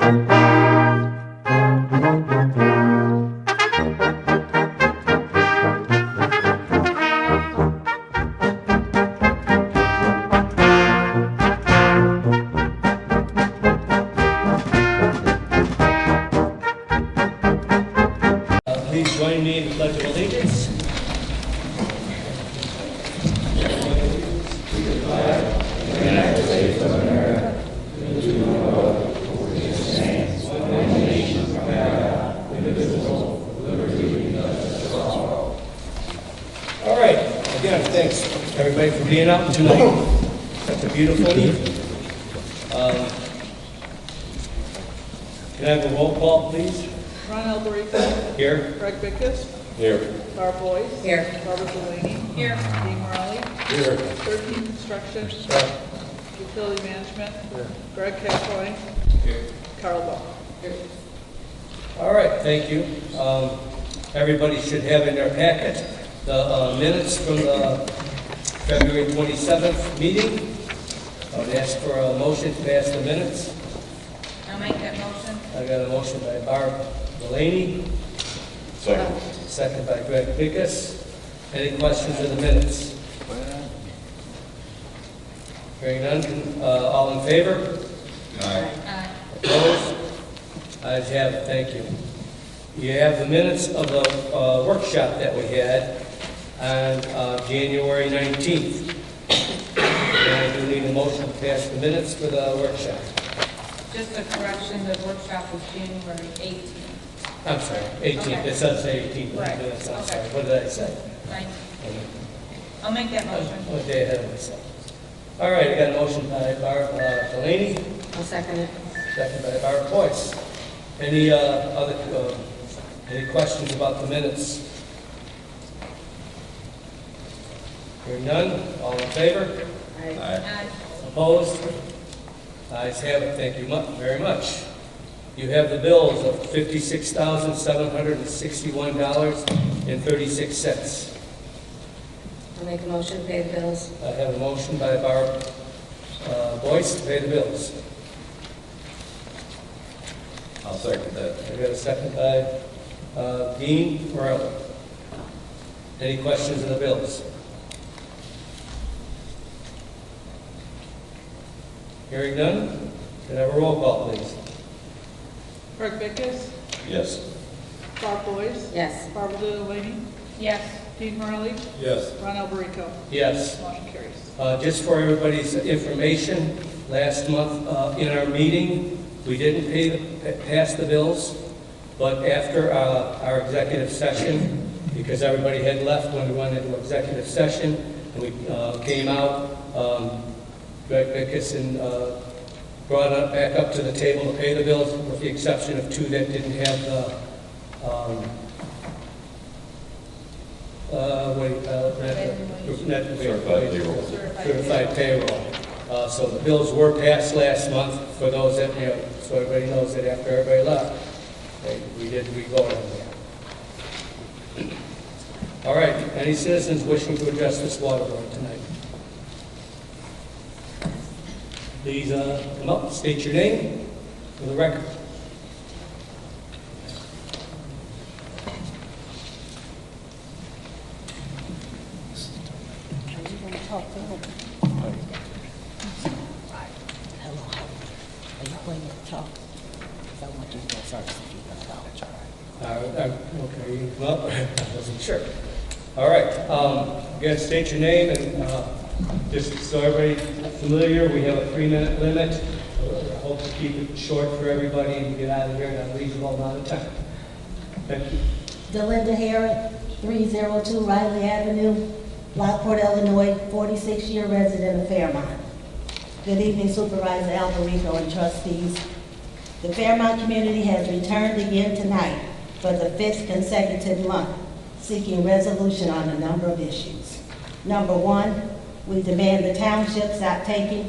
Please join me in the Pledge of Allegiance. All right. Again, thanks everybody for being out tonight. Such a beautiful evening. Can I have a roll call, please? Alberico. Here. Greg Bickus. Here. Barb Boyce. Here. Barbara Delaney. Here. Dean Morelli. Here. 13 Construction. Utility Management. Greg Cascoy. Here. Carl Buck. All right, thank you. Everybody should have in their packet the minutes from the February 27th meeting. I would ask for a motion to pass the minutes. I'll make that motion. I got a motion by Barb Delaney. Second. Second by Greg Bickus. Any questions of the minutes? Hearing none, all in favor? Aye. Aye. Opposed? Ayes have it, thank you. You have the minutes of the workshop that we had on January 19th. And I do need a motion to pass the minutes for the workshop. Just a correction, the workshop was January 18th. I'm sorry, 18th, Okay. it says 18th. Right. I'm Okay. sorry, what did I say? Right. I'll make that motion. I'm a day ahead of myself. All right, I got a motion by Barb Delaney, I'll second it. second by Barb Boyce. Any any questions about the minutes? Hearing none, all in favor? Aye. Aye. Opposed? Ayes have it, thank you very much. You have the bills of $56,761.36. I'll make a motion to pay the bills. I have a motion by Barb Boyce to pay the bills. I'll second that. I got a second by Dean Morelli. Any questions on the bills? Hearing none, can I have a roll call, please? Greg Bickus. Yes. Barb Boyce. Yes. Barbara Delaney. Yes. Dean Morelli. Yes. Ron Alberico. Yes. Motion carries. Just for everybody's information, last month in our meeting, we didn't pass the bills, but after our executive session, because everybody had left when we went into executive session, and we came out, Greg Bickus brought it back up to the table to pay the bills, with the exception of two that didn't have the Certified payroll. Certified payroll. So the bills were passed last month for those that, so everybody knows that after everybody left, we voted on that. All right, any citizens wishing to address this water board tonight? Please come up, state your name for the record. Hello, are you going to talk? I want you to go first if you're going to talk. Okay, you come up. I wasn't sure. All right. Again, state your name and just so everybody's familiar, we have a 3-minute limit. I hope to keep it short for everybody and get out of here in a reasonable amount of time. Thank you. Delinda Harrod, 302 Riley Avenue, Lockport, Illinois, 46-year resident of Fairmont. Good evening, Supervisor Alberico and trustees. The Fairmont community has returned again tonight for the 5th consecutive month, seeking resolution on a number of issues. Number one, we demand the township stop taking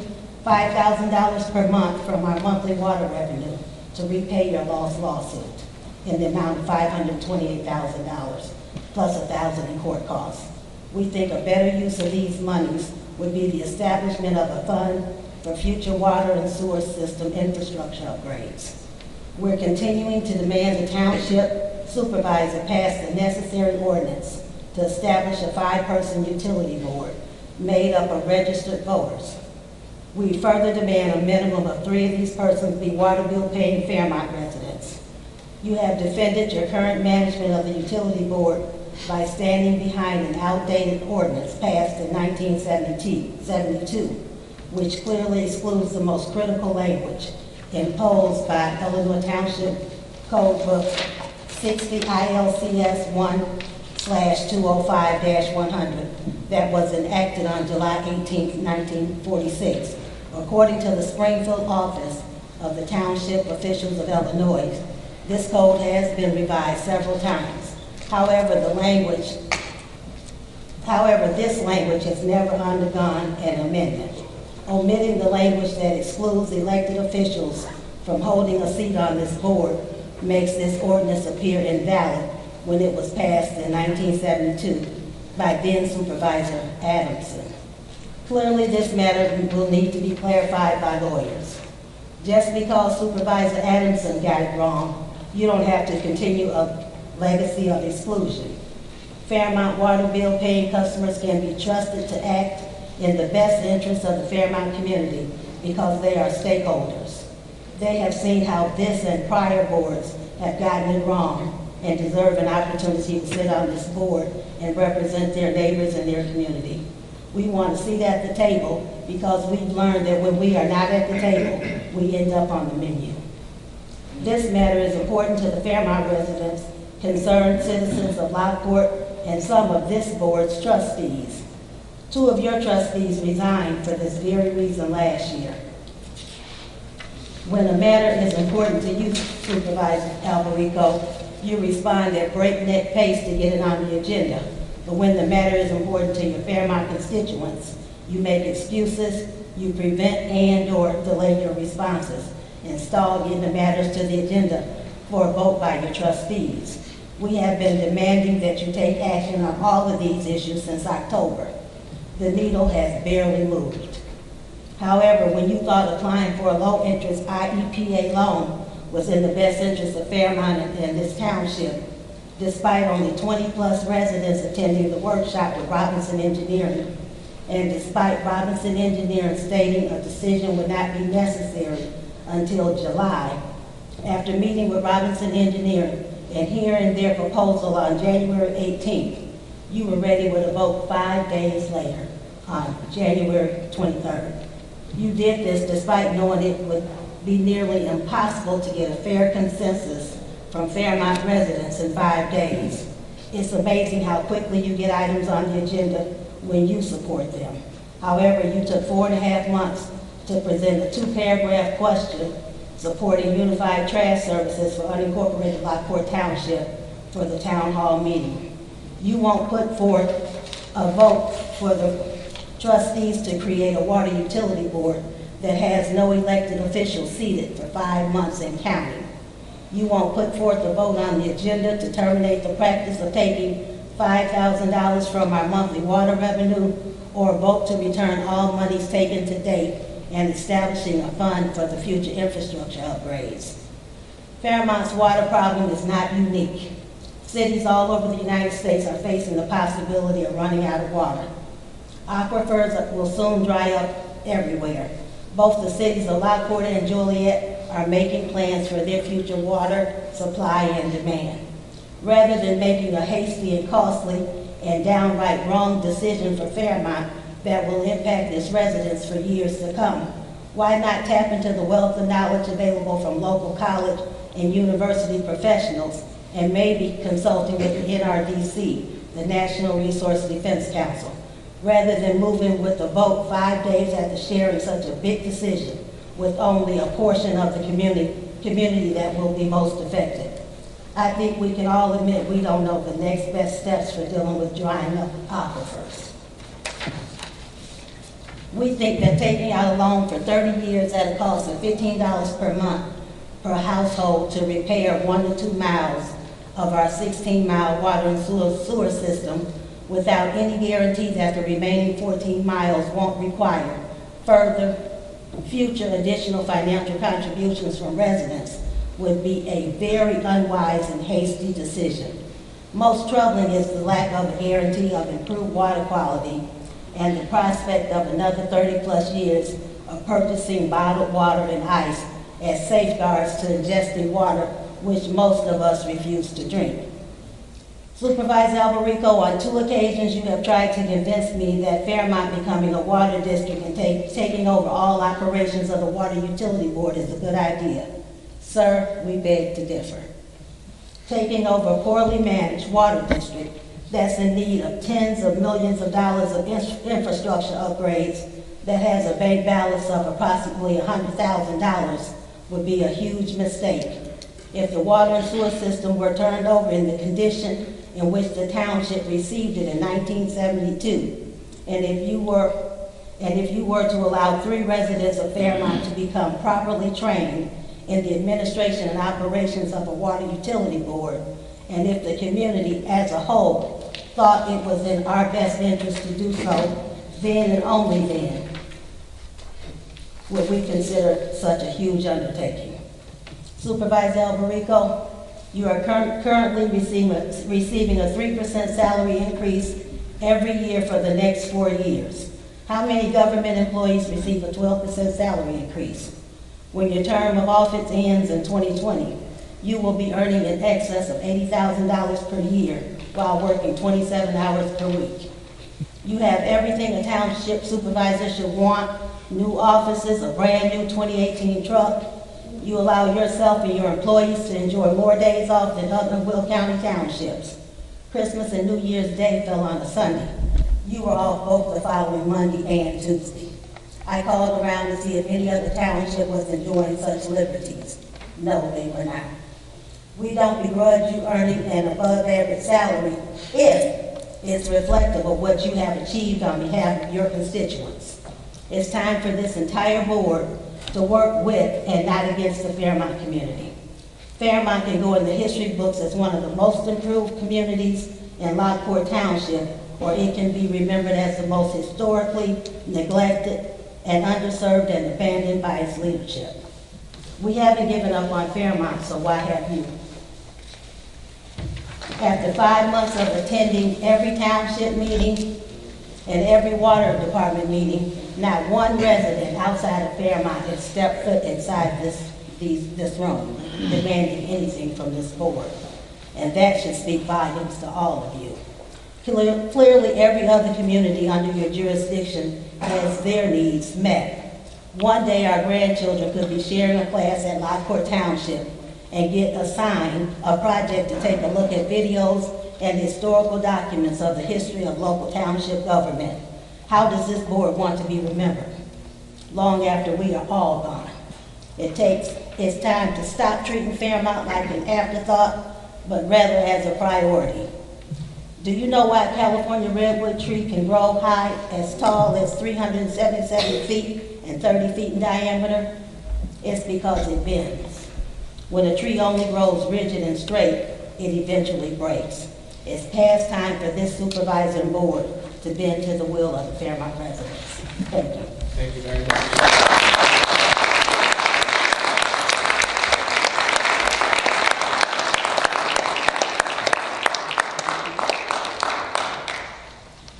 $5,000 per month from our monthly water revenue to repay your lost lawsuit in the amount of $528,000 plus $1,000 in court costs. We think a better use of these monies would be the establishment of a fund for future water and sewer system infrastructure upgrades. We're continuing to demand the township supervisor pass the necessary ordinance to establish a 5-person utility board made up of registered voters. We further demand a minimum of 3 of these persons be water bill paying Fairmont residents. You have defended your current management of the utility board by standing behind an outdated ordinance passed in 1972, which clearly excludes the most critical language imposed by Illinois Township Code Book 60 ILCS 1/205-100 that was enacted on July 18, 1946. According to the Springfield office of the Township Officials of Illinois, this code has been revised several times. However, this language has never undergone an amendment. Omitting the language that excludes elected officials from holding a seat on this board makes this ordinance appear invalid when it was passed in 1972 by then Supervisor Adamson. Clearly, this matter will need to be clarified by lawyers. Just because Supervisor Adamson got it wrong, you don't have to continue a legacy of exclusion. Fairmont water bill paying customers can be trusted to act in the best interest of the Fairmont community because they are stakeholders. They have seen how this and prior boards have gotten it wrong and deserve an opportunity to sit on this board and represent their neighbors and their community. We want a seat at the table because we've learned that when we are not at the table, we end up on the menu. This matter is important to the Fairmont residents, concerned citizens of Lockport, and some of this board's trustees. 2 of your trustees resigned for this very reason last year. When a matter is important to you, Supervisor Alberico, you respond at breakneck pace to get it on the agenda. But when the matter is important to your Fairmont constituents, you make excuses, you prevent and/or delay your responses, and stall getting the matters to the agenda for a vote by your trustees. We have been demanding that you take action on all of these issues since October. The needle has barely moved. However, when you thought applying for a low-interest IEPA loan was in the best interest of Fairmont and this township, despite only 20-plus residents attending the workshop with Robinson Engineering, and despite Robinson Engineering stating a decision would not be necessary until July, after meeting with Robinson Engineering and hearing their proposal on January 18th, you were ready with a vote 5 days later, on January 23rd. You did this despite knowing it would be nearly impossible to get a fair consensus from Fairmont residents in 5 days. It's amazing how quickly you get items on the agenda when you support them. However, you took 4.5 months to present a 2-paragraph question supporting unified trash services for unincorporated Lockport Township for the town hall meeting. You won't put forth a vote for the trustees to create a water utility board that has no elected officials seated for 5 months and counting. You won't put forth a vote on the agenda to terminate the practice of taking $5,000 from our monthly water revenue, or a vote to return all monies taken to date and establishing a fund for the future infrastructure upgrades. Fairmont's water problem is not unique. Cities all over the United States are facing the possibility of running out of water. Aquifers will soon dry up everywhere. Both the cities of Lockport and Joliet are making plans for their future water supply and demand. Rather than making a hasty and costly and downright wrong decision for Fairmont that will impact its residents for years to come, why not tap into the wealth of knowledge available from local college and university professionals, and maybe consulting with the NRDC, the National Resource Defense Council, rather than moving with a vote 5 days after sharing such a big decision with only a portion of the community that will be most affected. I think we can all admit we don't know the next best steps for dealing with drying up aquifers. We think that taking out a loan for 30 years at a cost of $15 per month per household to repair 1 to 2 miles of our 16-mile water and sewer system without any guarantee that the remaining 14 miles won't require further future additional financial contributions from residents would be a very unwise and hasty decision. Most troubling is the lack of a guarantee of improved water quality and the prospect of another 30-plus years of purchasing bottled water and ice as safeguards to ingesting water, which most of us refuse to drink. Supervisor Alberico, on 2 occasions you have tried to convince me that Fairmont becoming a water district and taking over all operations of the Water Utility Board is a good idea. Sir, we beg to differ. Taking over a poorly managed water district that's in need of tens of millions of dollars of infrastructure upgrades that has a bank balance of approximately $100,000 would be a huge mistake. If the water and sewer system were turned over in the condition in which the township received it in 1972, and if you were to allow 3 residents of Fairmont to become properly trained in the administration and operations of a water utility board, and if the community as a whole thought it was in our best interest to do so, then and only then would we consider such a huge undertaking. Supervisor Alberico, you are currently receiving a 3% salary increase every year for the next 4 years. How many government employees receive a 12% salary increase? When your term of office ends in 2020, you will be earning in excess of $80,000 per year while working 27 hours per week. You have everything a township supervisor should want: new offices, a brand new 2018 truck. You allow yourself and your employees to enjoy more days off than other Will County townships. Christmas and New Year's Day fell on a Sunday. You were off both the following Monday and Tuesday. I called around to see if any other township was enjoying such liberties. No, they were not. We don't begrudge you earning an above-average salary if it's reflective of what you have achieved on behalf of your constituents. It's time for this entire board to work with and not against the Fairmont community. Fairmont can go in the history books as one of the most improved communities in Lockport Township, or it can be remembered as the most historically neglected and underserved and abandoned by its leadership. We haven't given up on Fairmont, so why have you? After 5 months of attending every township meeting and every water department meeting, not one resident outside of Fairmont has stepped foot inside this room demanding anything from this board. And that should speak volumes to all of you. Clearly, every other community under your jurisdiction has their needs met. One day, our grandchildren could be sharing a class at Lockport Township and get assigned a project to take a look at videos and historical documents of the history of local township government. How does this board want to be remembered? Long after we are all gone. It's time to stop treating Fairmont like an afterthought, but rather as a priority. Do you know why a California redwood tree can grow high as tall as 377 feet and 30 feet in diameter? It's because it bends. When a tree only grows rigid and straight, it eventually breaks. It's past time for this supervisor and board to bend to the will of the Fairmont residents. Thank you. Thank you very much.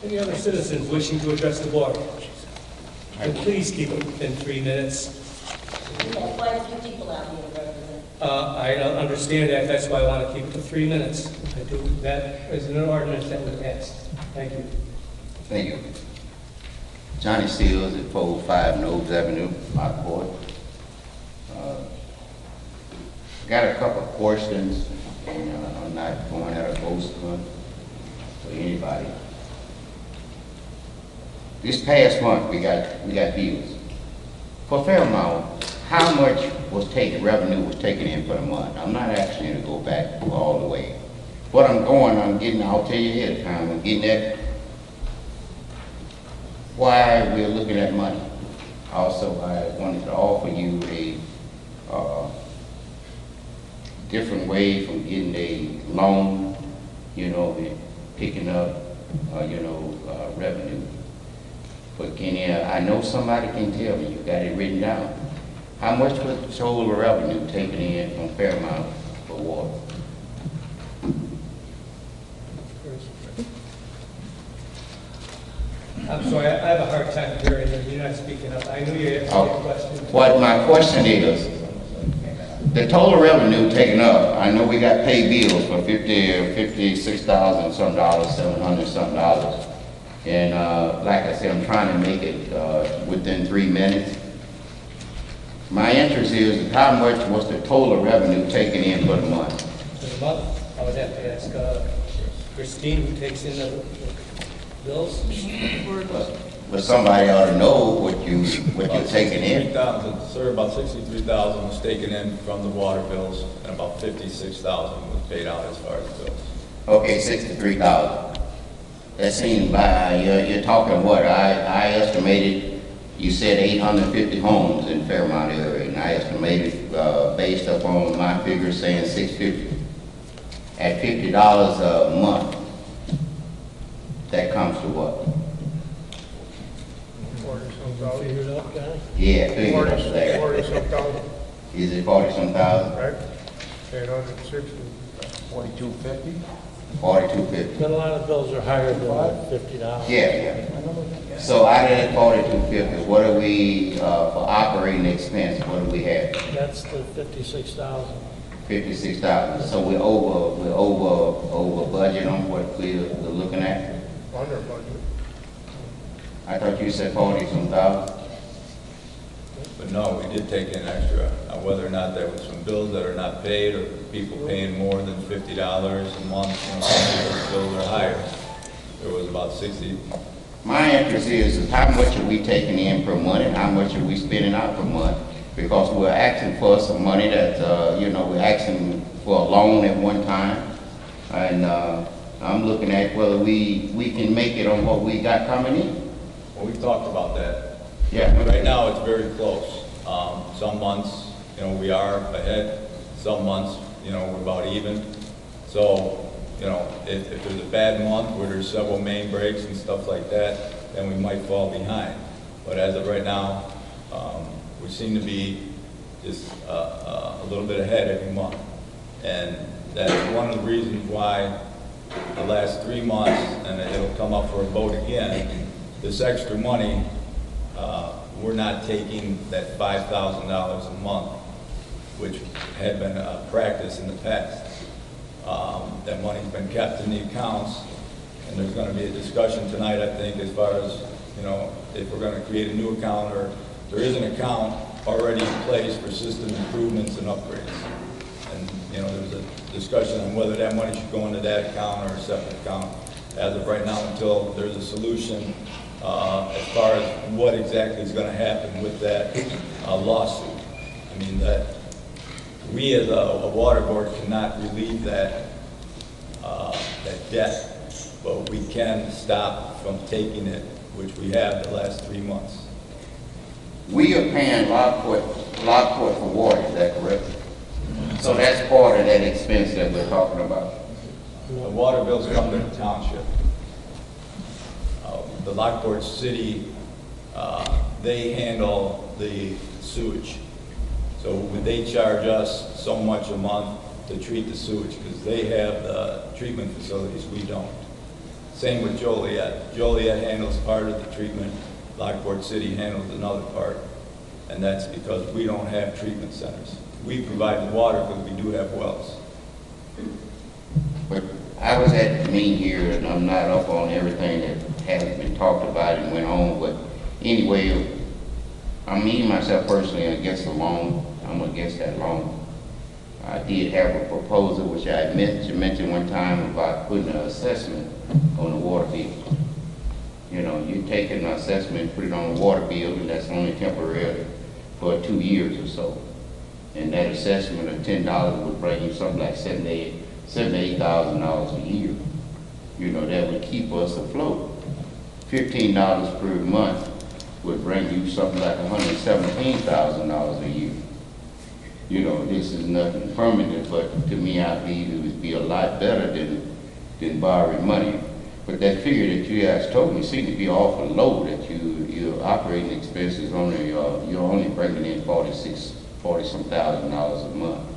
Any other citizens wishing to address the board? And please keep them within 3 minutes. We have quite a few people out here to represent. I don't understand that. That's why I want to keep it to 3 minutes. I do. That is an ordinance that was passed. Thank you. Thank you. Johnny Seals at 405 Nobes Avenue, Lockport. Got a couple of questions, and I'm not going at a ghost hunt for anybody. This past month, we got bills. For Fairmont, how much revenue was taken in for the month? I'm not asking you to go back all the way. What I'm getting, I'll tell you ahead of time, I'm getting at why we're looking at money. Also, I wanted to offer you a different way from getting a loan, and picking up, revenue. But I know somebody can tell me, you got it written down. How much was the total revenue taken in from Fairmont for water? I'm sorry, I have a hard time hearing you. You're not speaking up. I knew you asked me a question. What my question is, the total revenue taken up, I know we got paid bills for $56,000 some dollars, $700 some dollars. And like I said, I'm trying to make it within 3 minutes. My interest is how much was the total revenue taken in for the month? For the month, I would have to ask Christine, who takes in the bills. But somebody ought to know what you're taking in. 63,000, sir, about 63,000 was taken in from the water bills, and about 56,000 was paid out as far as bills. Okay, 63,000. That seems by, you're talking what? I estimated, you said 850 homes in Fairmont area, and I estimated, based upon my figures saying 650. At $50 a month, that comes to what? 40-some thousand. Figure it up, guy? Yeah, figure it there. 40-some thousand, Is it 40-some thousand? right? 860. 4250? 4250. But a lot of bills are higher than $50. Yeah. So out of that 4250, what do we, for operating expense, what do we have? That's the 56,000. 56,000. So we're over budget on what we're looking at? Under budget. I thought you said 40-some thousand. But no, we did take in extra. Whether or not there was some bills that are not paid, or people paying more than $50 a month, some people's bills are higher. There was about 60. My interest is how much are we taking in per month and how much are we spending out per month? Because we're asking for some money that, we're asking for a loan at one time. And I'm looking at whether we can make it on what we got coming in. Well, we've talked about that. Yeah. Right now, it's very close. Some months, we are ahead. Some months, we're about even. So, if there's a bad month where there's several main breaks and stuff like that, then we might fall behind. But as of right now, we seem to be just a little bit ahead every month. And that's one of the reasons why the last 3 months, and it'll come up for a vote again, this extra money, we're not taking that $5,000 a month, which had been a practice in the past. That money's been kept in the accounts, and there's going to be a discussion tonight, I think, as far as, if we're going to create a new account, or there is an account already in place for system improvements and upgrades. And, there's a discussion on whether that money should go into that account or a separate account. As of right now, until there's a solution as far as what exactly is going to happen with that lawsuit. I mean, that we as a water board cannot relieve that debt, but we can stop from taking it, which we have the last 3 months. We are paying Lockport for water, is that correct? So that's part of that expense that we're talking about. The water bills come to the township. The Lockport City, they handle the sewage. So when they charge us so much a month to treat the sewage, because they have the treatment facilities, we don't. Same with Joliet. Joliet handles part of the treatment, Lockport City handles another part, and that's because we don't have treatment centers. We provide the water, but we do have wells. But I was at the meeting here, and I'm not up on everything that has been talked about and went on, but anyway, I'm me myself personally against the loan. I'm against that loan. I did have a proposal, which I mentioned one time about putting an assessment on the water bill. You take an assessment, put it on the water bill, and that's only temporarily for 2 years or so. And that assessment of $10 would bring you something like $78,000 a year. That would keep us afloat. $15 per month would bring you something like $117,000 a year. This is nothing permanent, but to me, I believe it would be a lot better than borrowing money. But that figure that you guys told me seemed to be awful low, that your operating expenses only, you're only bringing in $40-some thousand a month.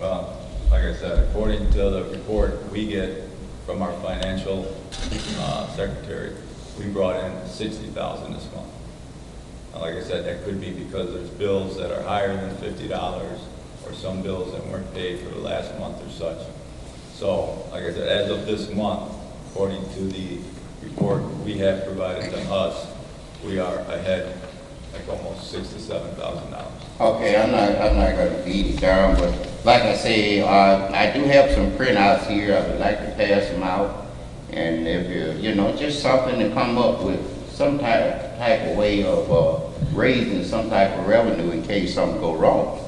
Well, like I said, according to the report we get from our financial secretary, we brought in $60,000 this month. And like I said, that could be because there's bills that are higher than $50 or some bills that weren't paid for the last month or such. So, like I said, as of this month, according to the report we have provided to us, we are ahead like almost $6,000 to $7,000. Okay, I'm not gonna beat it down, but like I say, I do have some printouts here. I would like to pass them out. And if you know, just something to come up with some type of way of raising some type of revenue in case something go wrong.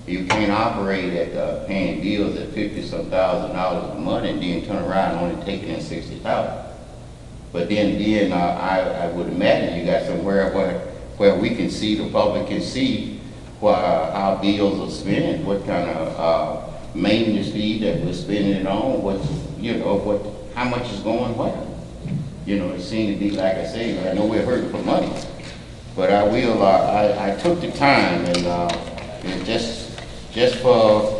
You can't operate at paying bills at $50-some thousand a month and then turn around and only take in $60,000. But then I would imagine you got somewhere where we can see, the public can see how bills are spent, what kind of maintenance fee that we're spending it on, how much is going where. You know, it seems to be, like I say, I know we're hurting for money, but I took the time and just for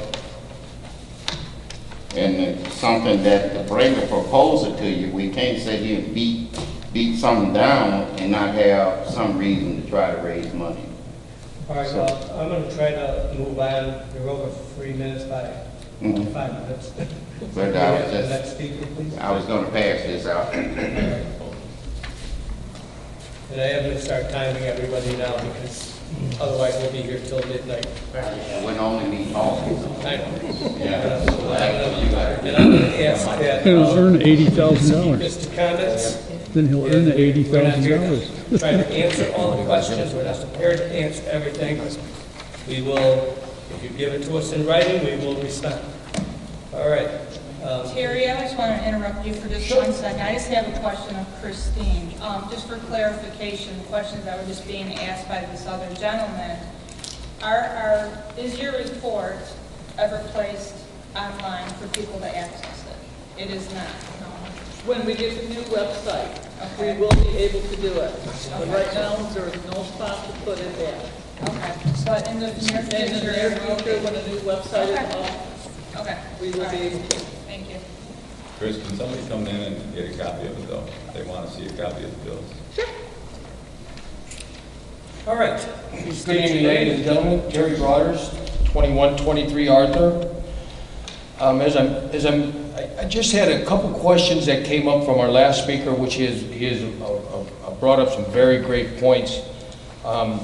something that to bring a proposal to you, we can't sit here and beat something down and not have some reason to try to raise money. All right, So- well, I'm going to try to move on. You're over 3 minutes by 5 minutes. But The next speaker, please. I was gonna pass this out. And I am going to start timing everybody now because otherwise we'll be here till midnight. When only me talking. I know. Yeah. And I'm going to ask that He'll earn $80,000. speakers to comments. Then he'll earn the We're not here $80,000. to try to answer all the questions. We're not prepared to answer everything. We will, if you give it to us in writing, we will respond. All right. Terry, I just want to interrupt you for just 1 second. I just have a question of Christine. Just for clarification, the questions that were just being asked by this other gentleman. Is your report ever placed online for people to access it? It is not, no. When we get the new website, Okay. we will be able to do it. But right now, there is no spot to put it at. Okay, but in the near In the future, near it will future, be. when the new website is Okay. up, Okay. we will All be right. able to. Thank you. Chris, can somebody come in and get a copy of it though? They want to see a copy of the bills. All right. Good evening, ladies and gentlemen. Terry Broaders, 2123 Arthur. I just had a couple questions that came up from our last speaker, which is brought up some very great points. And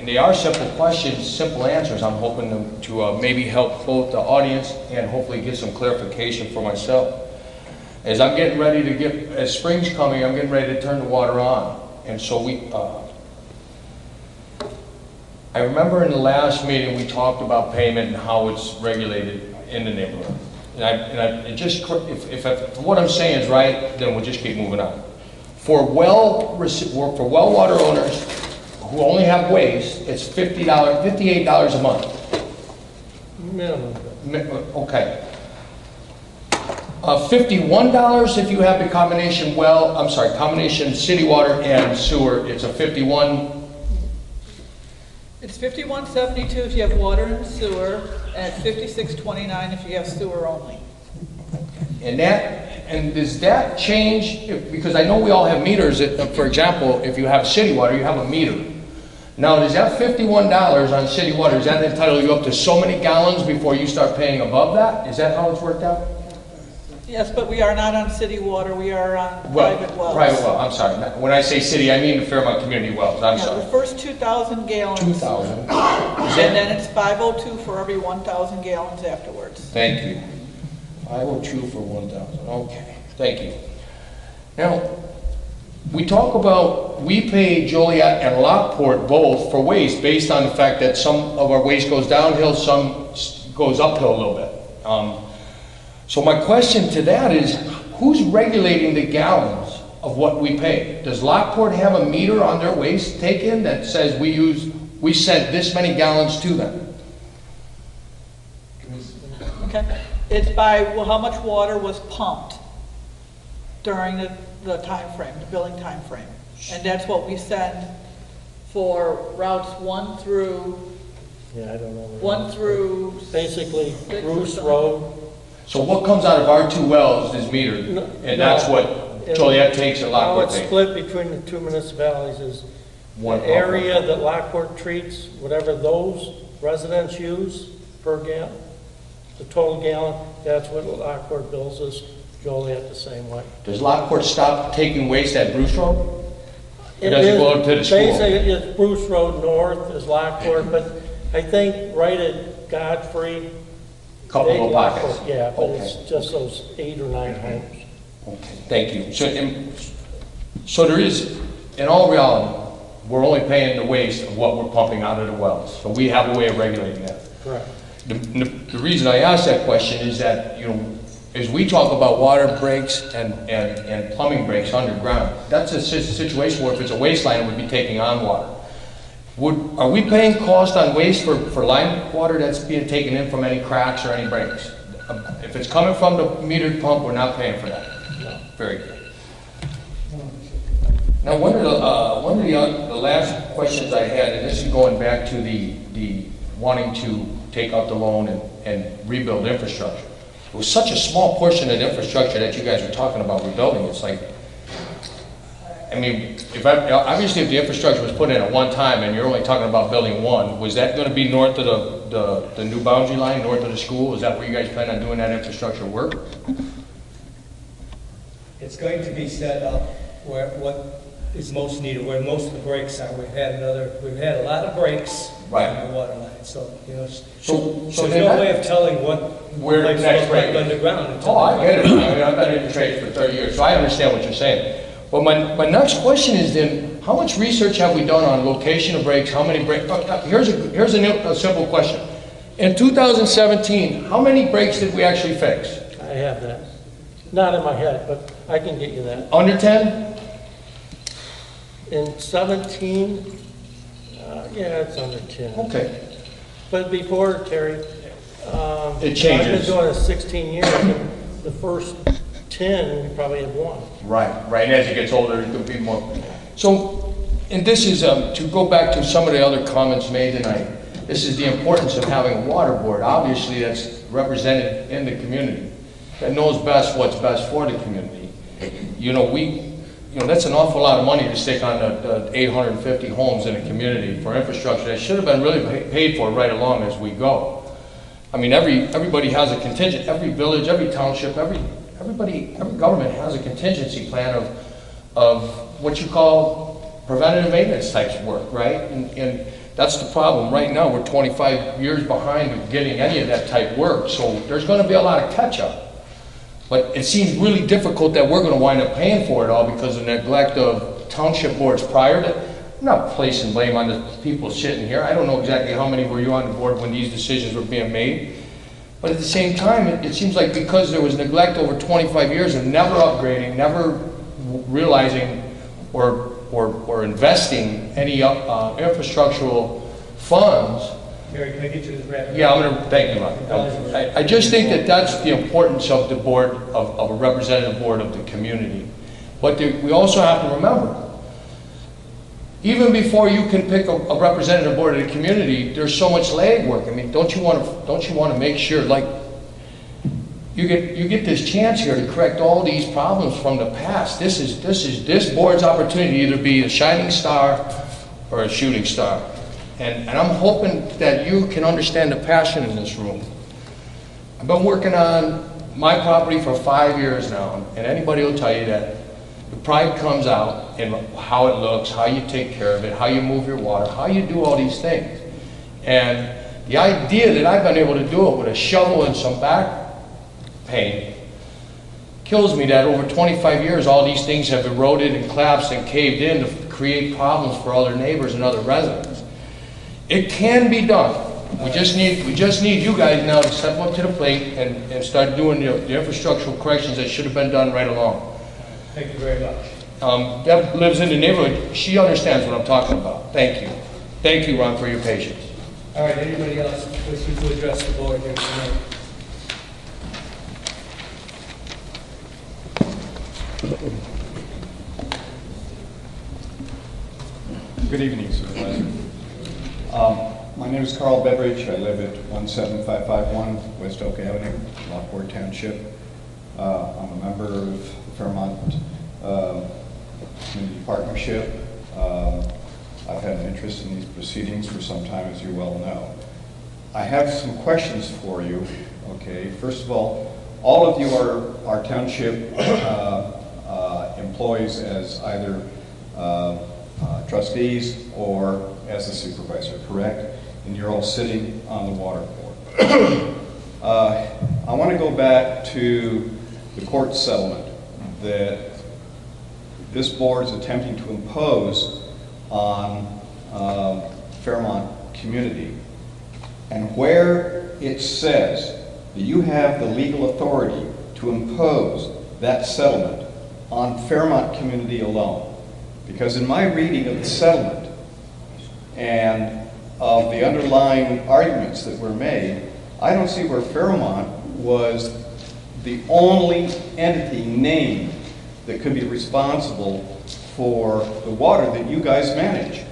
they are simple questions, simple answers. I'm hoping to maybe help both the audience and hopefully get some clarification for myself. As I'm getting ready to as spring's coming, I'm getting ready to turn the water on. And so I remember in the last meeting we talked about payment and how it's regulated in the neighborhood. If what I'm saying is right, then we'll just keep moving on. For well water owners who only have waste, it's $58 a month. Minimum. Okay. $51 if you have the combination city water and sewer. It's a 51. It's $51.72 if you have water and sewer, and $56.29 if you have sewer only. And does that change? Because I know we all have meters. For example, if you have city water, you have a meter. Now, does that $51 on city water, does that entitle you up to so many gallons before you start paying above that? Is that how it's worked out? Yes, but we are not on city water, we are on private wells. Private well, I'm sorry. When I say city, I mean the Fairmont community wells. I'm Yeah, sorry. the first 2,000 gallons. 2,000. And then it's 502 for every 1,000 gallons afterwards. Thank you. 502 for 1,000. Okay, thank you. Now, we pay Joliet and Lockport both for waste based on the fact that some of our waste goes downhill, some goes uphill a little bit. So my question to that is, who's regulating the gallons of what we pay? Does Lockport have a meter on their waste take-in that says we sent this many gallons to them? Okay? It's by how much water was pumped. during the time frame, the billing time frame. And that's what we send for routes 1 through, Yeah, I don't know. 1 through. Basically, 6 or Bruce something. Road. So what comes out of our 2 wells is metered, No, and that's no. what Joliet takes and How Lockport it's takes. split between the 2 municipalities is One the area that Lockport treats, whatever those residents use per gallon, the total gallon, that's what Lockport bills us, Joliet the same way. Does Lockport stop taking waste at Bruce Road? Or It does it is- go up to the school? Basically, it's Bruce Road North is Lockport, but I think right at Godfrey. Couple they little Lockport, pockets. Yeah, but Okay. it's just those 8 or 9 homes. Okay, thank you. So there is, in all reality, we're only paying the waste of what we're pumping out of the wells. So we have a way of regulating that. Correct. The reason I ask that question is that, as we talk about water breaks and plumbing breaks underground, that's a situation where if it's a waste line, it would be taking on water. Are we paying cost on waste for line water that's being taken in from any cracks or any breaks? If it's coming from the metered pump, we're not paying for that. No. Very good. Now, one of the last questions I had, and this is going back to the wanting to take out the loan and rebuild infrastructure. It was such a small portion of the infrastructure that you guys were talking about rebuilding. It's like, I mean, obviously if the infrastructure was put in at one time and you're only talking about building one, was that going to be north of the new boundary line, north of the school? Is that where you guys plan on doing that infrastructure work? It's going to be set up where what is most needed, where most of the breaks are. We've had a lot of breaks Right. on the water line, so, So there's then no that- way of telling what Where the pipes next look like break is. underground until. Oh, I get it. I mean, I've been in the trade for 30 years, so I understand what you're saying. But my next question is then, how much research have we done on location of breaks? How many breaks? Here's a simple question. In 2017, how many breaks did we actually fix? I have that. Not in my head, but I can get you that. Under 10? In 17, yeah, it's under 10. Okay. But before, Terry, It changes. I've been doing it 16 years, and the first 10, we probably have 1. Right. And as it gets older, it could be more. So, and this is, to go back to some of the other comments made tonight, this is the importance of having a water board, obviously that's represented in the community, that knows best what's best for the community. That's an awful lot of money to stick on the 850 homes in a community for infrastructure that should have been really paid for right along as we go. I mean, everybody has a contingent, every village, every township, every government has a contingency plan of what you call preventative maintenance types work, right? And that's the problem. Right now, we're 25 years behind with getting any of that type work, so there's going to be a lot of catch-up. But it seems really difficult that we're going to wind up paying for it all because of neglect of township boards prior to. I'm not placing blame on the people sitting here. I don't know exactly how many were you on the board when these decisions were being made. But at the same time, it seems like because there was neglect over 25 years of never upgrading, never realizing or investing any infrastructural funds. Gary, can I get you the graph? Yeah, I'm going to thank you, Mike. I just think that that's the importance of the board, of a representative board of the community. But we also have to remember, even before you can pick a representative board of the community, there's so much legwork. I mean, don't you want to make sure, like, you get this chance here to correct all these problems from the past. This board's opportunity to either be a shining star or a shooting star. And I'm hoping that you can understand the passion in this room. I've been working on my property for 5 years now, and anybody will tell you that the pride comes out in how it looks, how you take care of it, how you move your water, how you do all these things. And the idea that I've been able to do it with a shovel and some back pain kills me that over 25 years all these things have eroded and collapsed and caved in to create problems for other neighbors and other residents. It can be done. We just need you guys now to step up to the plate and start doing the infrastructural corrections that should have been done right along. Thank you very much. Deb lives in the neighborhood. She understands what I'm talking about. Thank you. Thank you, Ron, for your patience. All right, anybody else wishing to address the board here tonight? Good evening, Supervisor. My name is Carl Beveridge. I live at 17551 West Oak Avenue, Lockport Township. I'm a member of the Fairmont Community Partnership. I've had an interest in these proceedings for some time, as you well know. I have some questions for you. Okay, first of all of you are township employees as either trustees or as a supervisor, correct? And you're all sitting on the water board. I want to go back to the court settlement that this board is attempting to impose on Fairmont community, and where it says that you have the legal authority to impose that settlement on Fairmont community alone. Because in my reading of the settlement and of the underlying arguments that were made, I don't see where Fairmont was the only entity named that could be responsible for the water that you guys manage.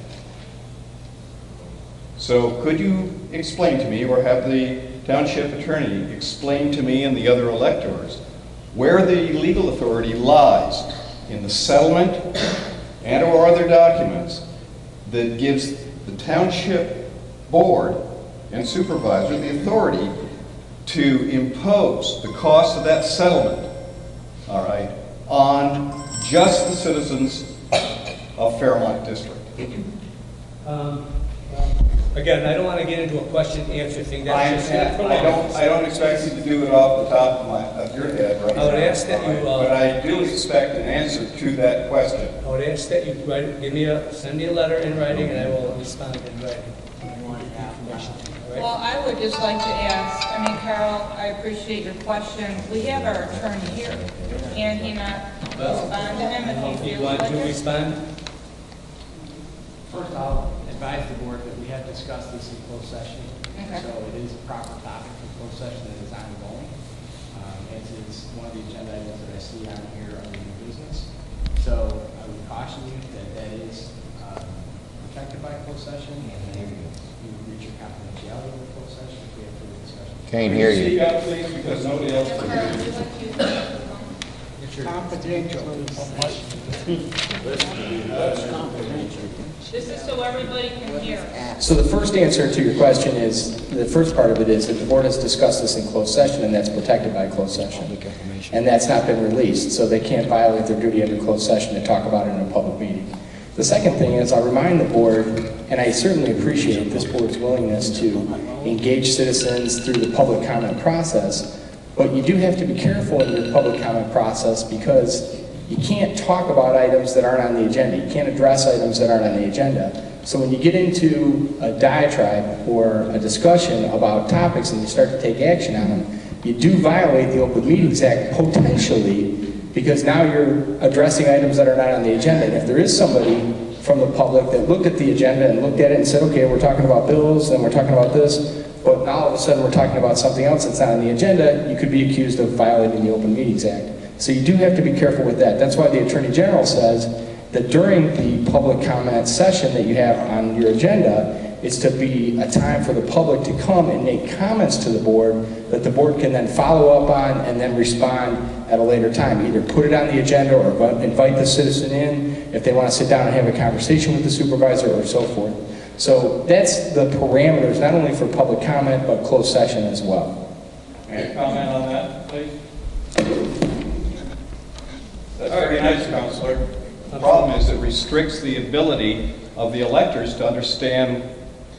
So could you explain to me, or have the township attorney explain to me and the other electors, where the legal authority lies in the settlement and or other documents that gives the township board and supervisor the authority to impose the cost of that settlement, all right, on just the citizens of Fairmont District? Again, I don't want to get into a question-answer thing. That's I don't expect you to do it off the top of your head right now. I would ask that you... but I do expect an answer to that question. I would ask that you send me a letter in writing, and I will respond in writing. Well, I would just like to ask, Carl, I appreciate your question. We have our attorney here. Can he not respond to him if he You feels want like to it? respond? First, I'll advise the board that we have discussed this in closed session. Okay. So it is a proper topic for closed session that is ongoing. As is one of the agenda items that I see on here under new business. So I would caution you that that is protected by closed session, and you would reach your confidentiality in the closed session if we have further discussion. Can't hear you. Speak up, please, because nobody else can hear you. This is so everybody can hear. So the first answer to your question is, the first part of it is that the board has discussed this in closed session, and that's protected by closed session. And that's not been released, so they can't violate their duty under closed session to talk about it in a public meeting. The second thing is, I'll remind the board, and I certainly appreciate this board's willingness to engage citizens through the public comment process, but you do have to be careful in your public comment process, because you can't talk about items that aren't on the agenda. You can't address items that aren't on the agenda. So when you get into a diatribe or a discussion about topics and you start to take action on them, you do violate the Open Meetings Act potentially, because now you're addressing items that are not on the agenda. And if there is somebody from the public that looked at the agenda and looked at it and said, okay, we're talking about bills and we're talking about this, but now all of a sudden we're talking about something else that's not on the agenda, you could be accused of violating the Open Meetings Act. So you do have to be careful with that. That's why the Attorney General says that during the public comment session that you have on your agenda, it's to be a time for the public to come and make comments to the board that the board can then follow up on and then respond at a later time. Either put it on the agenda or invite the citizen in if they want to sit down and have a conversation with the supervisor or so forth. So that's the parameters, not only for public comment, but closed session as well. May I comment on that, please? That's very nice, Counselor. The problem is it restricts the ability of the electors to understand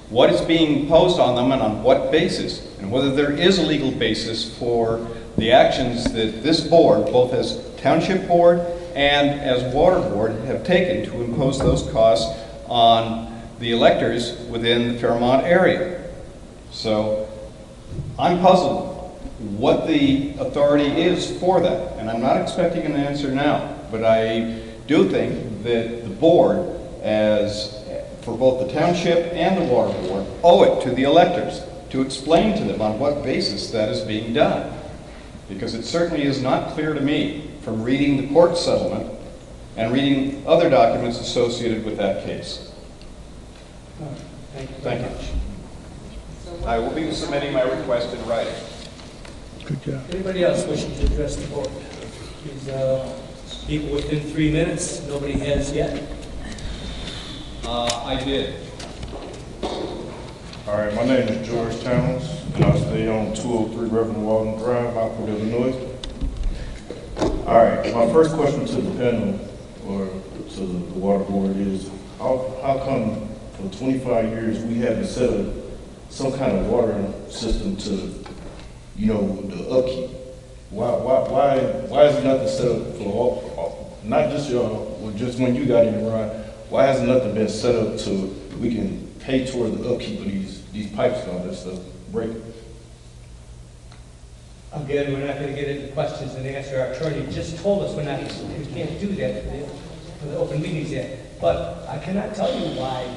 what is being imposed on them and on what basis, and whether there is a legal basis for the actions that this board, both as Township Board and as Water Board, have taken to impose those costs on the electors within the Fairmont area. So I'm puzzled what the authority is for that, and I'm not expecting an answer now, but I do think that the board, as for both the township and the water board, owe it to the electors to explain to them on what basis that is being done, because it certainly is not clear to me from reading the court settlement and reading other documents associated with that case. Thank you Thank very you. much. I will be submitting my request in writing. Good job. Anybody else wishing to address the board? Please speak within 3 minutes. Nobody has yet. I did. All right, my name is George Towns, and I stay on 203 Reverend Walden Drive, Lockwood, Illinois. All right, my first question to the panel, or to the water board is, how come for 25 years we haven't set up some kind of water system to, you know, the upkeep? Why is nothing set up for all, not just y'all, or just when you got in, Ron, why has nothing been set up to we can pay toward the upkeep of these pipes and all that stuff breaking? Again, we're not going to get into questions and answer. Our attorney just told us we can't do that for the Open Meetings Act. But I cannot tell you why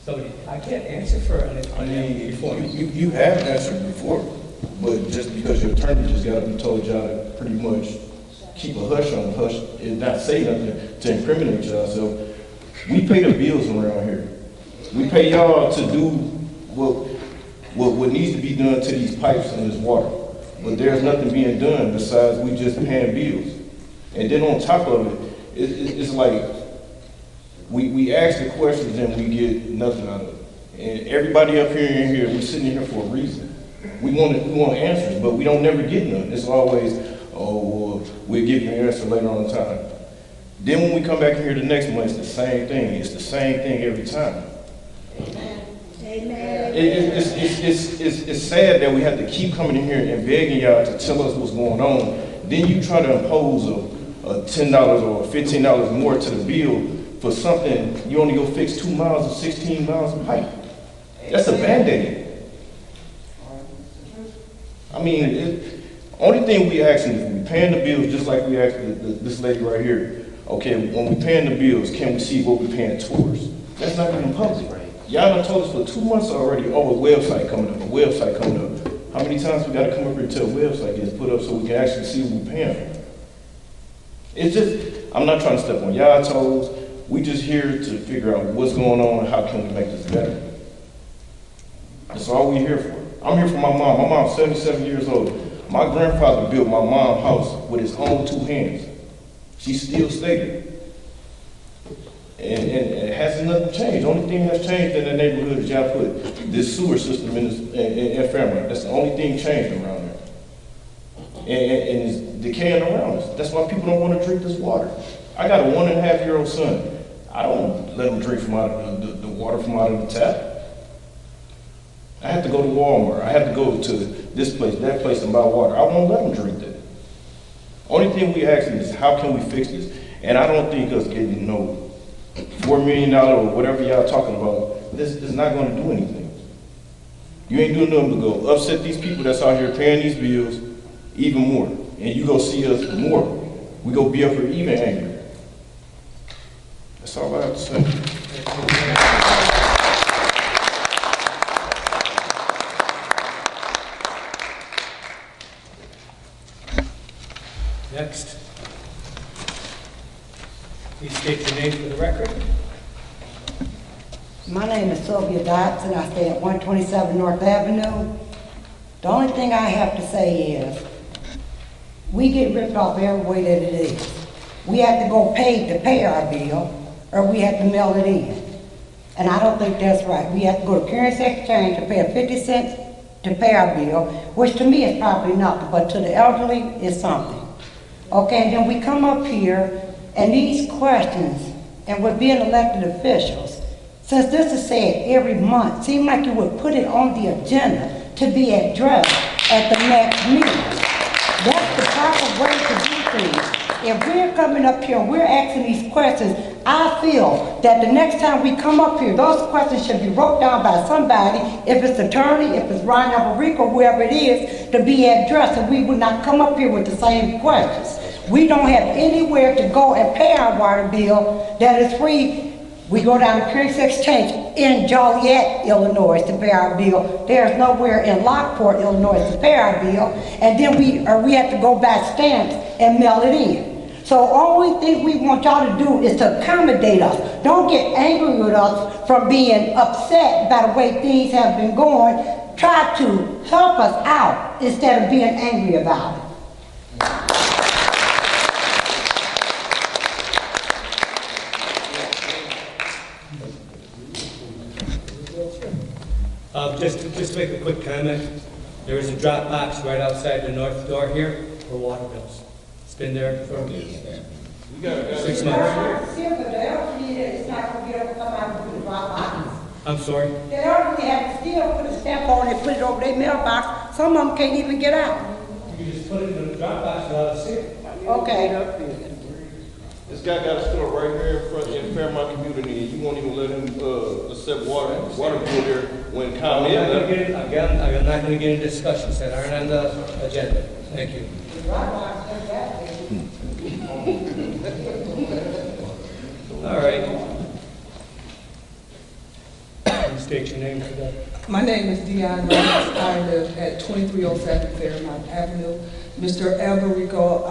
somebody, I can't answer for it. I mean, you have answered before, but just because your attorney just got up and told y'all to pretty much keep a hush on hush and not say nothing to incriminate y'all. So we pay the bills around here. We pay y'all to do what needs to be done to these pipes and this water. But there's nothing being done besides we just paying bills. And then on top of it, it's like we ask the questions and we get nothing out of it. And everybody up here we're sitting here for a reason. We want answers, but we don't never get none. It's always, oh, well, we'll give you an answer later on in time. Then when we come back in here the next month, it's the same thing. It's the same thing every time. Amen. It's sad that we have to keep coming in here and begging y'all to tell us what's going on. Then you try to impose a $10 or $15 more to the bill for something you only go fix 2 miles or 16 miles of pipe. That's a Band-Aid. I mean, only thing we asking is we paying the bills just like we asked this lady right here. Okay, when we paying the bills, can we see what we paying towards? That's not even public. Y'all done told us for 2 months already, oh, a website coming up, a website coming up. How many times we gotta come up here until a website gets put up so we can actually see what we're paying? It's just, I'm not trying to step on y'all toes. We just here to figure out what's going on and how can we make this better. That's all we here for. I'm here for my mom. My mom's 77 years old. My grandfather built my mom's house with his own 2 hands. She still stayed there. And it hasn't nothing changed. The only thing that's changed in the neighborhood is y'all put this sewer system in Fairmont. That's the only thing changed around there. And it's decaying around us. That's why people don't want to drink this water. I got a 1.5-year-old son. I don't let him drink from out of the water from out of the tap. I have to go to Walmart. I have to go to this place, that place and buy water. I won't let him drink that. Only thing we ask is how can we fix this? And I don't think us getting $4 million or whatever y'all talking about, this is not going to do anything. You ain't doing nothing but go upset these people that's out here paying these bills even more. And you go see us more. We go be up here even angrier. That's all I have to say. Next. Please state your name for the record. My name is Sylvia Dotson. I stay at 127 North Avenue. The only thing I have to say is, we get ripped off every way that it is. We have to go to pay our bill, or we have to mail it in. And I don't think that's right. We have to go to currency exchange to pay 50 cents to pay our bill, which to me is probably nothing, but to the elderly is something. Okay, and then we come up here, and these questions, and we're being elected officials, since this is said every month, seem like you would put it on the agenda to be addressed at the next meeting. That's the proper way to do things. If we're coming up here and we're asking these questions, I feel that the next time we come up here, those questions should be wrote down by somebody, if it's attorney, if it's Ron Alberico, whoever it is, to be addressed, and we would not come up here with the same questions. We don't have anywhere to go and pay our water bill that is free. We go down to Currency Exchange in Joliet, Illinois to pay our bill. There's nowhere in Lockport, Illinois to pay our bill. And then we have to go buy stamps and mail it in. So only thing we want y'all to do is to accommodate us. Don't get angry with us from being upset by the way things have been going. Try to help us out instead of being angry about it. Just to make a quick comment, there is a drop box right outside the north door here for water bills. It's been there for 6 months. I'm sorry? They already had to still put a stamp on it, put it over their mailbox. Some of them can't even get out. You just put it in the drop box without a seal. Okay. This guy got a store right here in front in Fairmont community, and you won't even let him accept water bill there when I'm ComEd not left. going to get into discussions that aren't on the agenda. Thank you. All right. Please state your name for that. My name is Dean Morelli. I live at 2307 Fairmont Avenue. Mr. Alberico,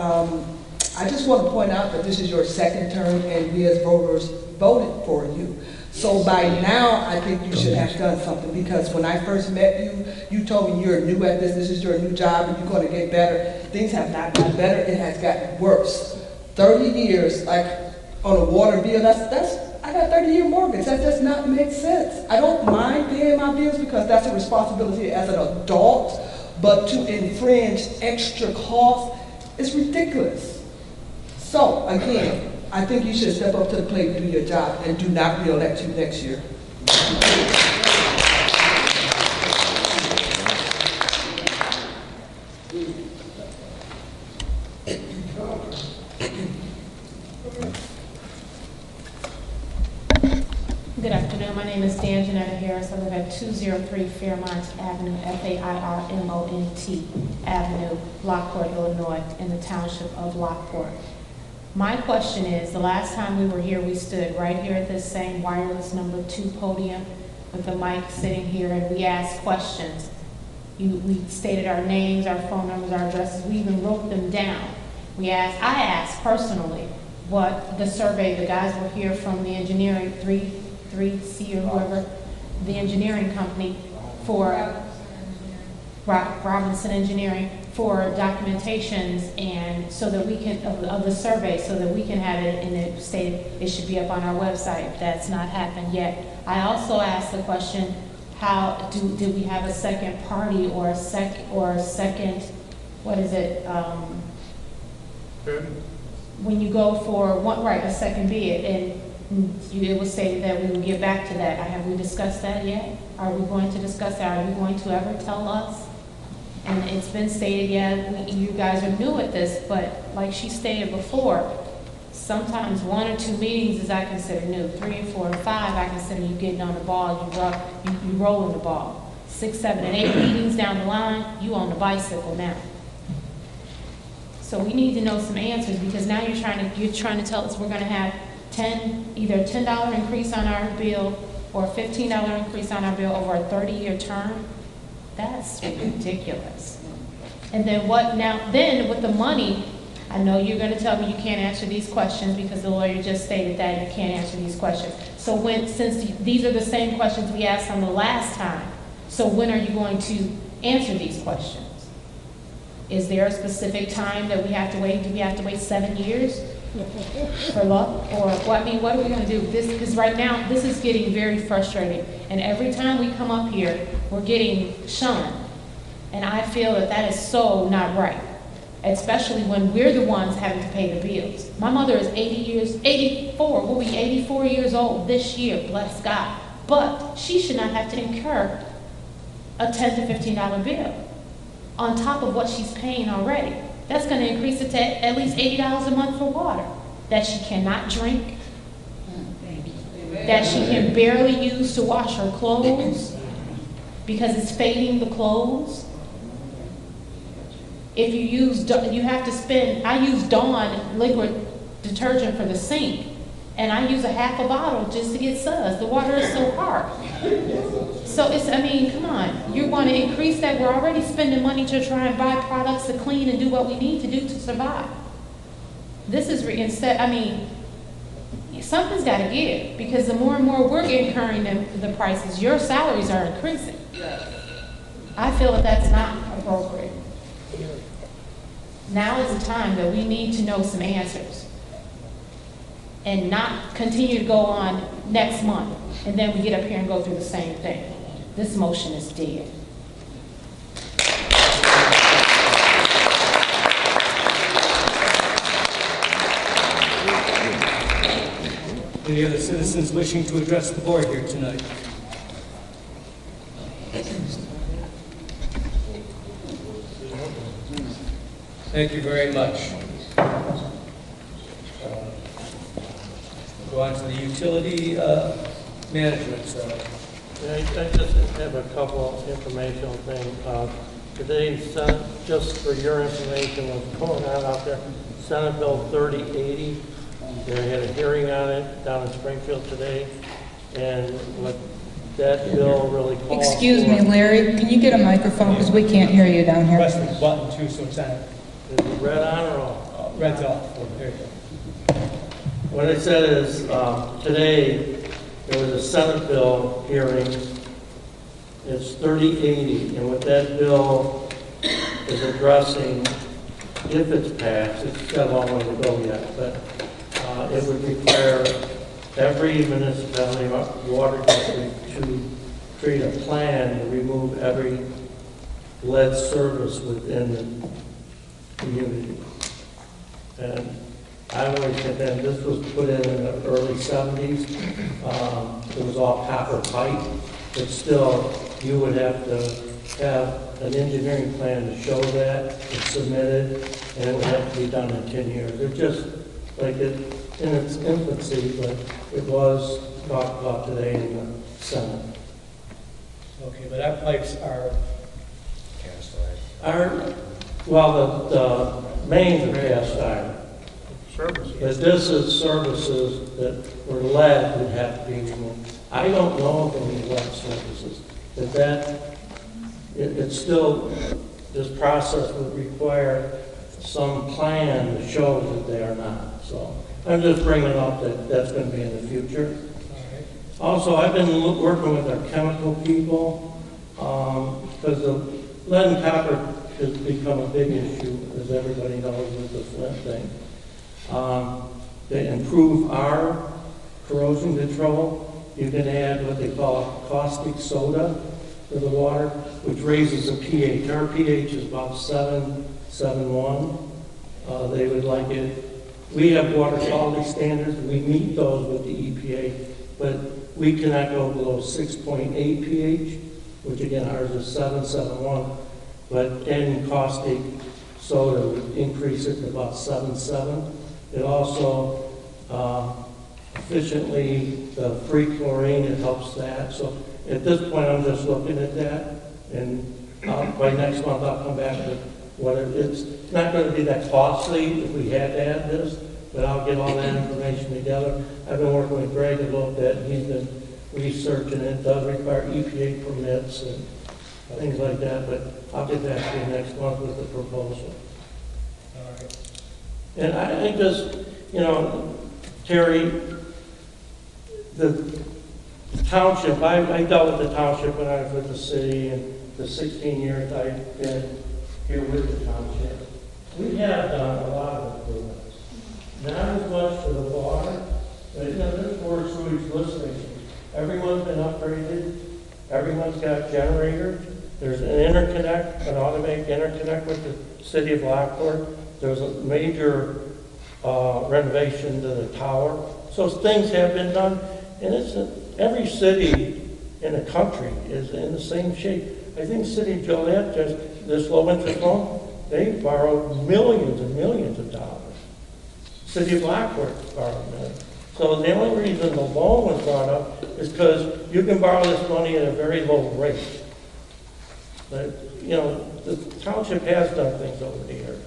I just want to point out that this is your second term and we as voters voted for you. So by now, I think you should have done something, because when I first met you, you told me you're new at this is your new job and you're going to get better. Things have not gotten better, it has gotten worse. 30 years, like on a water bill, I got a 30-year mortgage. That does not make sense. I don't mind paying my bills because that's a responsibility as an adult, but to infringe extra costs is ridiculous. So, again, I think you should step up to the plate and do your job and do not re-elect you next year. Good afternoon. My name is Janetta Harris. I live at 203 Fairmont Avenue, Fairmont Avenue, Lockport, Illinois, in the township of Lockport. My question is, the last time we were here, we stood right here at this same wireless number 2 podium with the mic sitting here, and we asked questions. We stated our names, our phone numbers, our addresses. We even wrote them down. I asked personally what the survey, the guys were here from the engineering, 3C or whoever, the engineering company for Robinson Engineering for documentations, and so that we can of the survey, so that we can have it, and it stated it should be up on our website. That's not happened yet. I also asked the question, how did we have a second party or a second what is it? When you go for one, right, a second bid, and it was stated that we will get back to that. Have we discussed that yet? Are we going to discuss that? Are you going to ever tell us? And it's been stated, yeah, you guys are new at this, but like she stated before, sometimes 1 or 2 meetings is I consider new. 3 and 4 and 5, I consider you getting on the ball, you rolling the ball. 6, 7, and 8 meetings down the line, you on the bicycle now. So we need to know some answers, because now you're trying to tell us we're going to have either a $10 increase on our bill or a $15 increase on our bill over a 30-year term. That's ridiculous. And then what now? Then with the money, I know you're going to tell me you can't answer these questions because the lawyer just stated that you can't answer these questions. So since these are the same questions we asked on the last time, so when are you going to answer these questions? Is there a specific time that we have to wait? Do we have to wait 7 years for luck? Or what? I mean, what are we going to do? Because right now, this is getting very frustrating. And every time we come up here, we're getting shunned. And I feel that is so not right, especially when we're the ones having to pay the bills. My mother is 84, will be 84 years old this year, bless God. But she should not have to incur a $10 to $15 bill on top of what she's paying already. That's going to increase it to at least $80 a month for water that she cannot drink, that she can barely use to wash her clothes because it's fading the clothes. If you use, you have to spend, I use Dawn liquid detergent for the sink, and I use a half a bottle just to get suds. The water is so hard. So it's, I mean, come on. You're going to increase that. We're already spending money to try and buy products to clean and do what we need to do to survive. This is, something's gotta give, because the more and more we're incurring the prices, your salaries are increasing. I feel that that's not appropriate. Now is the time that we need to know some answers and not continue to go on next month, and then we get up here and go through the same thing. This motion is dead. Any other citizens wishing to address the board here tonight? Thank you very much. Go on to the utility management. I just have a couple informational things. Today, Senate, just for your information, what's going on out there, Senate Bill 3080. They had a hearing on it down in Springfield today, and what that bill really calls Excuse me, Larry, can you get a microphone, because we can't hear you down here? Press the button too, so it's on. Is it red on or off? Red's off. There you go. What I said is, today, there was a Senate bill hearing. It's 3080, and what that bill is addressing, if it's passed, it's got a long way to go yet, but it would require every municipality water district to create a plan to remove every lead service within the community. And I always said that this was put in the early 70s. It was all copper pipe, but still you would have to have an engineering plan to show that, it's submitted, and it would have to be done in 10 years. It's just like it in its infancy, but it was talked about today in the Senate. Okay, but our pipes are cast iron. Well, the mains are cast iron. Services. But this is services that were lead would have to be removed. I don't know of any lead services. It's still, this process would require some plan to show that they are not. So I'm just bringing up that that's going to be in the future. Also, I've been working with our chemical people because the lead and copper has become a big issue, as everybody knows, with the Flint thing. To improve our corrosion control, you can add what they call caustic soda to the water, which raises the pH. Our pH is about 7.1. They would like it. We have water quality standards. We meet those with the EPA, but we cannot go below 6.8 pH, which again ours is 7.1. But adding caustic soda would increase it to about 7.7. It also efficiently, the free chlorine, it helps that. So at this point, I'm just looking at that, and by next month, I'll come back with what it's not going to be that costly if we had to add this, but I'll get all that information together. I've been working with Greg a little bit, and he's been researching it. It does require EPA permits and things like that, but I'll get back to you next month with the proposal. All right. And I just, Terry, the township, I dealt with the township when I was with the city, and the 16 years I've been here with the township. We have done a lot of improvements. Not as much for the water, but this water sewage lift station. Everyone's been upgraded. Everyone's got generators. There's an interconnect, an automatic interconnect with the city of Lockport. There's a major renovation to the tower. So things have been done, and every city in the country is in the same shape. I think the city of Joliet, just this low interest loan, they borrowed millions and millions of dollars. City of Lockport borrowed millions. So the only reason the loan was brought up is because you can borrow this money at a very low rate. But, the township has done things over the years.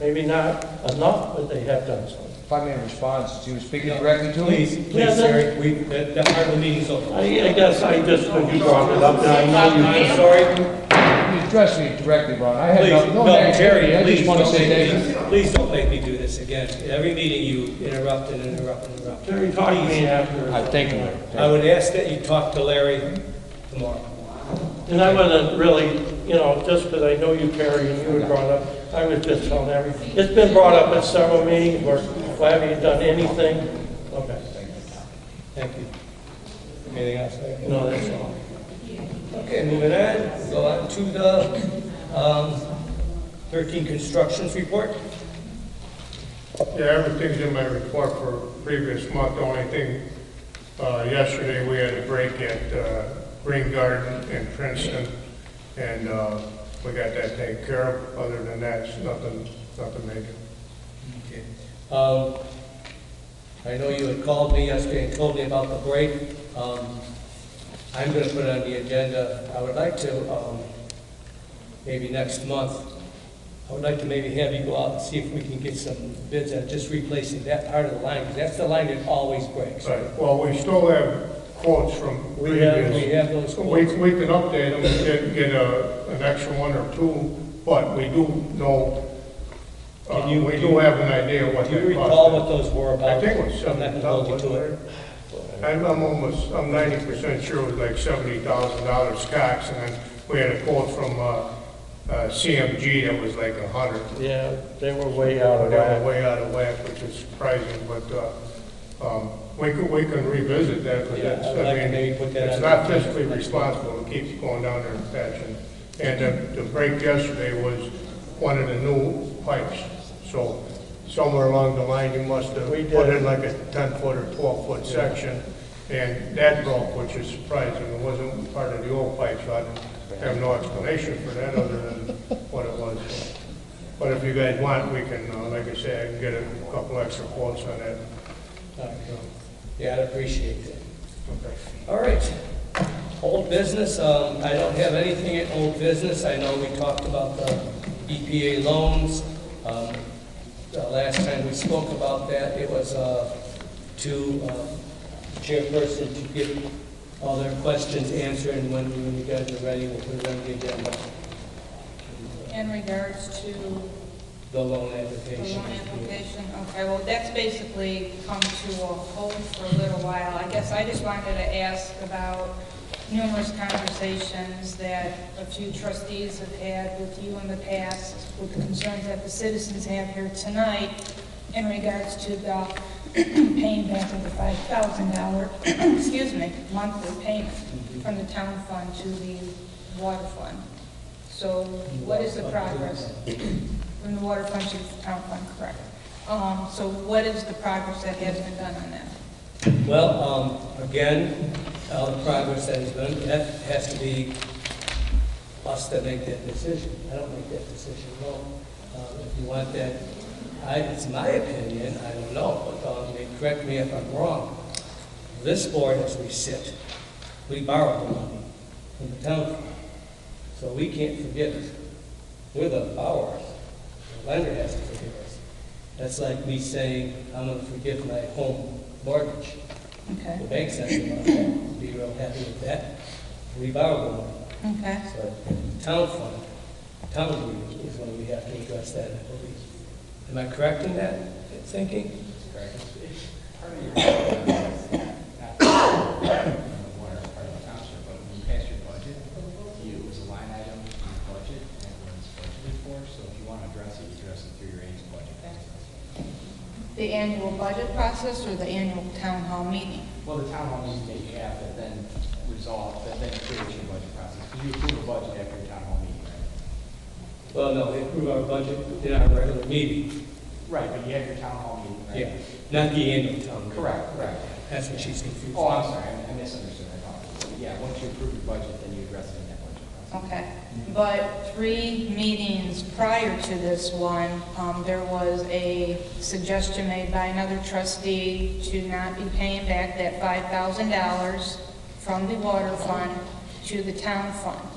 Maybe not enough, but they have done something. If I may respond, since you were speaking directly to Please, me. Terry, that part of the meeting's over. I guess I just, when you brought it up, and I know you. I'm sorry. address me directly, Ron. I had Please, no no, negativity. Jerry, I please just want to don't say make that. me, please don't make me do this again. Every meeting you interrupt and interrupt and interrupt. Terry, talk to me after. I thank you. I would ask that you talk to Larry tomorrow. And I wasn't really, you know, just because I know you, Terry, and you had brought up, I was just telling everything. It's been brought up at several meetings, where, well, have you done anything? Okay. Thank you. Anything else? No, that's all. Okay, moving on, go on to the 13 constructions report. Yeah, everything's in my report for previous month. The only thing, yesterday we had a break at Green Garden in Princeton, and we got that taken care of. Other than that, it's nothing major. Okay. I know you had called me yesterday and told me about the break. I'm going to put it on the agenda. I would like to, maybe next month, I would like to maybe have you go out and see if we can get some bids on just replacing that part of the line, because that's the line that always breaks. Right. Well, we still have quotes from previous. We have those quotes. We can update them and get an extra one or two, but we do know, we do have an idea what that cost. Do you recall what those were about? I think it was I'm not going to hold you to it. I'm 90% sure it was like $70,000 Scots, and then we had a quote from CMG that was like 100. Yeah, they were way out of They whack. were way out of whack, which is surprising, but we can revisit that, but Yeah, that's, I would like to maybe put that it's on not the agenda. fiscally responsible to keep going down there and patching. And the break yesterday was one of the new pipes, so somewhere along the line, you must have put in like a 10-foot or 12-foot section, and that broke, which is surprising. It wasn't part of the old pipe, so I have no explanation for that other than what it was. But if you guys want, we can, like I say, I can get a couple extra quotes on that. Yeah, I'd appreciate that. Okay. All right. Old business, I don't have anything in old business. I know we talked about the EPA loans. The last time we spoke about that, it was to chairperson to get all their questions answered, and when you guys are ready, we'll put it on the agenda. In regards to The loan the application. loan application, okay, well, that's basically come to a halt for a little while. I guess I just wanted to ask about numerous conversations that a few trustees have had with you in the past, with the concerns that the citizens have here tonight in regards to the paying back of the $5,000, excuse me, monthly payment from the town fund to the water fund. So what is the progress? From the water fund to the town fund, correct. So what is the progress that has been done on that? Well, again, all the progress that has been, that has to be us that make that decision. I don't make that decision, no. If you want that, it's my opinion, I don't know, but correct me if I'm wrong. This board, as we sit, we borrow the money from the town fund, so we can't forgive it. We're the borrower. The lender has to forgive us. That's like me saying, I'm going to forgive my home mortgage. Okay. The bank's not going to be real happy with that. We borrow the money. Okay. So town fund, town agreement is when we have to address that, I believe. Am I correct in that thinking? Correct. It's part of your not the water, it's part of the township, but when you pass your budget, it was a line item in your budget and it was budgeted for, so if you want to address it, you address it through your annual budget process. The annual budget process or the annual town hall meeting? Well, the town hall meeting that you have that then resolve, that then creates your budget process, because you approve a budget after your town hall meeting, right? Well, no, they approve our budget in our regular meeting. Right, but you have your town hall meeting, right? Yeah, not the annual town meeting. Correct. That's what she's confused. Oh, I'm sorry, I misunderstood. I thought, yeah, once you approve your budget, then you address it in that budget process. Okay, but 3 meetings prior to this one, there was a suggestion made by another trustee to not be paying back that $5,000 from the water fund to the town fund.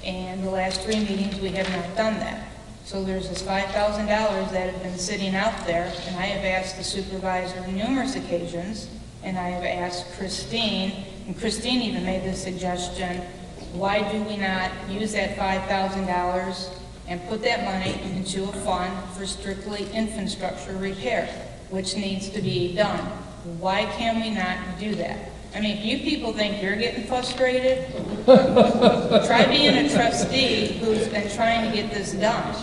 And the last 3 meetings, we have not done that. So there's this $5,000 that have been sitting out there, and I have asked the supervisor on numerous occasions, and I have asked Christine, and Christine even made the suggestion why do we not use that $5,000 and put that money into a fund for strictly infrastructure repair, which needs to be done? Why can we not do that? I mean, if you people think you're getting frustrated, try being a trustee who's been trying to get this done.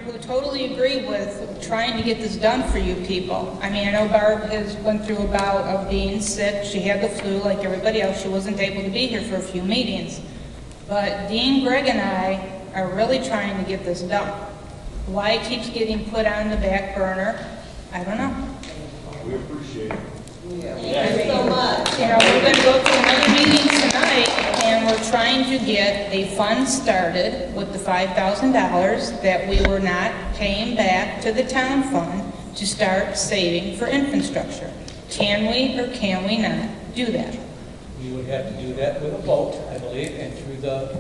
Who totally agree with trying to get this done for you people. I mean, I know Barb has went through a bout of being sick. She had the flu like everybody else. She wasn't able to be here for a few meetings. But Dean, Greg, and I are really trying to get this done. Why it keeps getting put on the back burner, I don't know. We appreciate it. Thank you so much. You know, we're going to go to another meeting tonight, and we're trying to get a fund started with the $5,000 that we were not paying back to the town fund to start saving for infrastructure. Can we or can we not do that? We would have to do that with a vote, I believe, and through the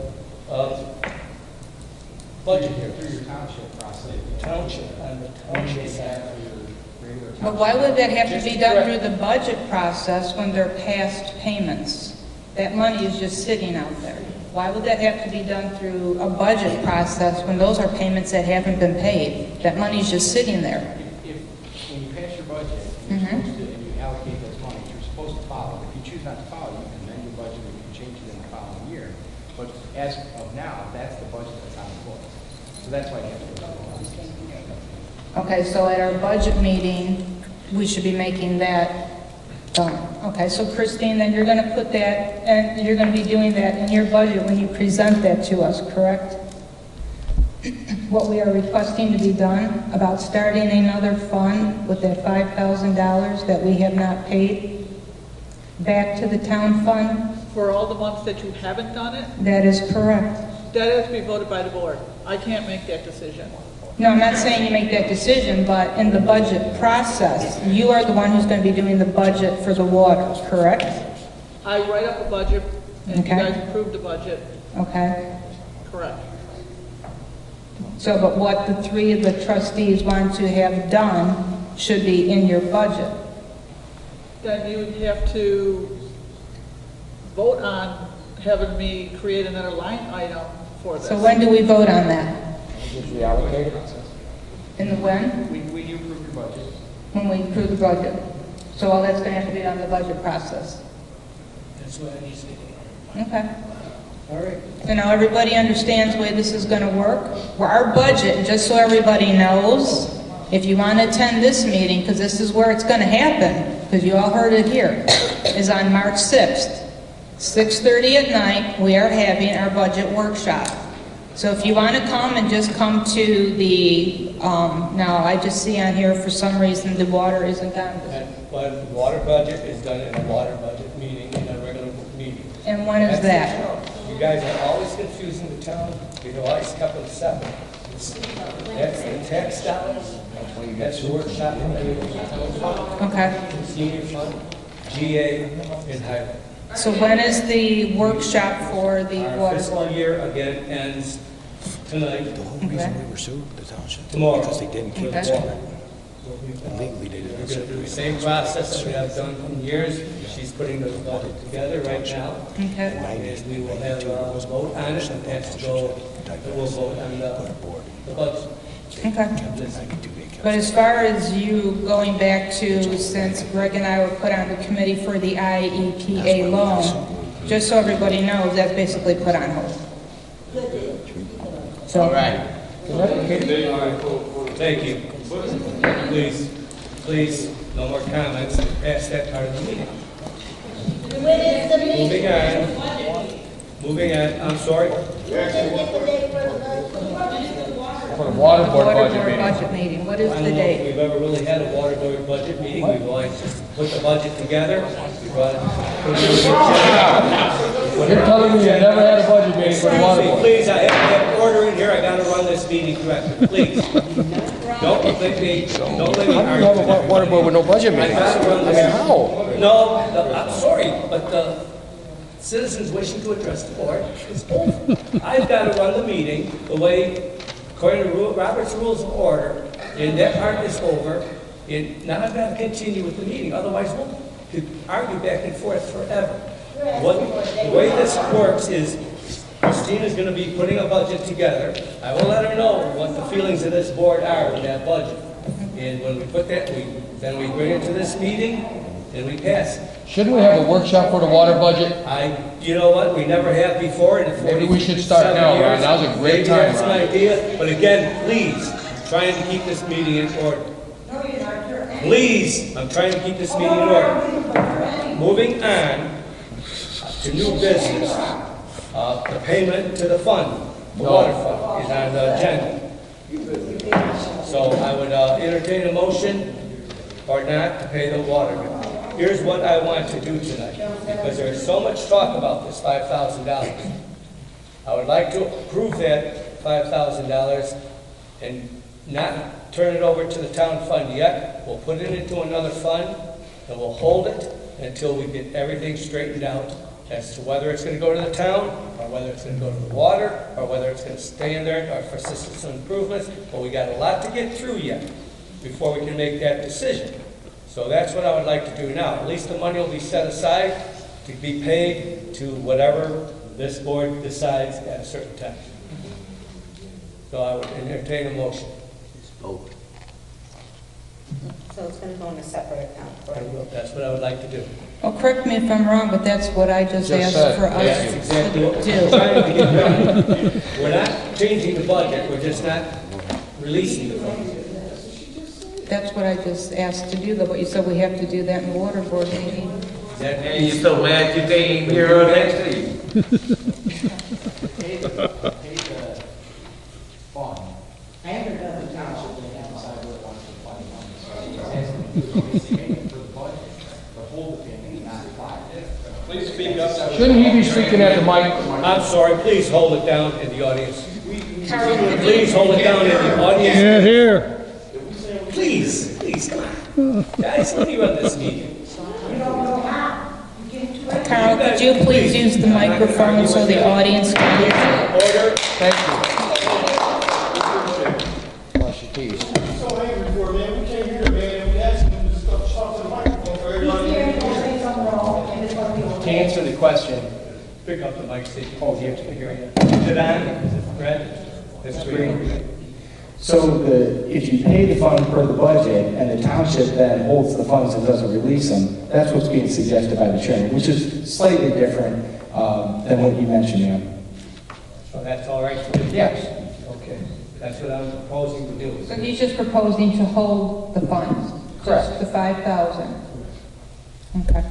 budget here. Through your township process. Township, on the township side. But why would that have to be done through the budget process when they're past payments? That money is just sitting out there. Why would that have to be done through a budget process when those are payments that haven't been paid? That money's just sitting there. When you pass your budget, you're supposed to, and you allocate those monies, you're supposed to follow. If you choose not to follow, you can amend your budget or you can change it in the following year. But as of now, that's the budget that's on the books. So that's why you have to go down the line. Okay, so at our budget meeting, we should be making that done. Okay, so Christine, then you're going to put that, and you're going to be doing that in your budget when you present that to us, correct? What we are requesting to be done about starting another fund with that $5,000 that we have not paid back to the town fund? For all the months that you haven't done it, That is correct. that has to be voted by the board. I can't make that decision. No, I'm not saying you make that decision, but in the budget process, you are the one who's going to be doing the budget for the water, correct? I write up a budget, and Okay. you guys approve the budget, Okay. correct. So, but what the three of the trustees want to have done should be in your budget. Then you would have to vote on having me create another line item for this. So when do we vote on that? Usually allocated. In the when? When you approve your budget. When we approve the budget. So all that's going to have to be on the budget process. That's what I need to do. Okay. All right. So now everybody understands the way this is going to work? Well, our budget, and just so everybody knows, if you want to attend this meeting, because this is where it's going to happen, because you all heard it here, is on March 6th. 6:30 at night, we are having our budget workshop. So if you want to come and just come to the, now I just see on here for some reason the water isn't on. But the water budget is done in a water budget meeting, in a regular meeting. And when is that? You guys are always confusing the town. You always couple of seven. That's the tax dollars. That's the workshop. Okay. Senior fund, GA, and highway. So when is the workshop for the Our water? fiscal year again ends tonight. The whole reason we were sued, the township, Tomorrow. because they didn't keep Okay. the water. And legally, they We're didn't going to do separate the same process that we have done for years. She's putting the budget together right now. Okay. And we will have a vote on it, and that's to go, we'll vote on the budget. Okay. But as far as you going back to, since Greg and I were put on the committee for the IEPA loan, just so everybody knows, that's basically put on hold. So, All right. Thank you. Please, no more comments past that part of the meeting. Moving on, I'm sorry. For the water board Water budget board meeting. budget meeting, what is I the don't know if date? we've ever really had a water board budget meeting. We've always just put the budget together. We brought it. You're telling me you never had a budget meeting for the water board? Please, I have to have order in here. I gotta run this meeting correctly. Please. Don't let me How do you have a water board with no budget meetings? I mean, how? No, I'm sorry, but the citizens wishing to address the board is over. I've got to run the meeting the way, according to Robert's Rules of Order, and that part is over. And now I've got to continue with the meeting, otherwise we'll could argue back and forth forever. The way this works is Christina's going to be putting a budget together. I will let her know what the feelings of this board are with that budget. And when we put that, then we bring it to this meeting and we pass it. Shouldn't we have a workshop for the water budget? You know what, we never have before. Maybe we should start now, Ron. Now's a great time, That's an Ron. idea, but again, please, I'm trying to keep this meeting in order. Please, I'm trying to keep this meeting in order. Moving on to new business, the payment to the fund, the water fund, is on the agenda. So I would entertain a motion or not to pay the water bill. Here's what I want to do tonight, because there's so much talk about this $5,000. I would like to approve that $5,000 and not turn it over to the town fund yet. We'll put it into another fund and we'll hold it until we get everything straightened out as to whether it's going to go to the town or whether it's going to go to the water or whether it's going to stay in there or for system improvements. But we got a lot to get through yet before we can make that decision. So that's what I would like to do now. At least the money will be set aside to be paid to whatever this board decides at a certain time. So I would entertain a motion. So it's going to go in a separate account, correct? That's what I would like to do. Well, correct me if I'm wrong, but that's what I just asked for us That's exactly what to we're trying to get done. We're not changing the budget, we're just not releasing the funds. That's what I just asked to do, though, but you said we have to do that in the water board meeting. Exactly. You're so mad you came here next week. I haven't done the township, they haven't decided what it wants to fund on this. Payment for the budget, the whole payment, not apply. Please speak up. Shouldn't he be speaking at the mic? I'm sorry, please hold it down in the audience. Please hold it down in the audience. Yeah, here. Please, come on. Guys, let me run this meeting. Carl, could you please use the microphone so the audience can hear you? Order. Thank you. Wash your keys. So angry for man, we came here, man, and we asked him to just talk to the microphone for everybody. To answer the question, Pick up the mic, see. Oh, you have to hear you. Is it on? Is it red? That's green. so if you pay the fund per the budget and the township then holds the funds and doesn't release them, that's what's being suggested by the chairman, which is slightly different than what you mentioned, Jim. So that's all right for you? Yes. Okay. That's what I'm proposing to do. So he's just proposing to hold the funds? Correct. Just the 5,000? Okay.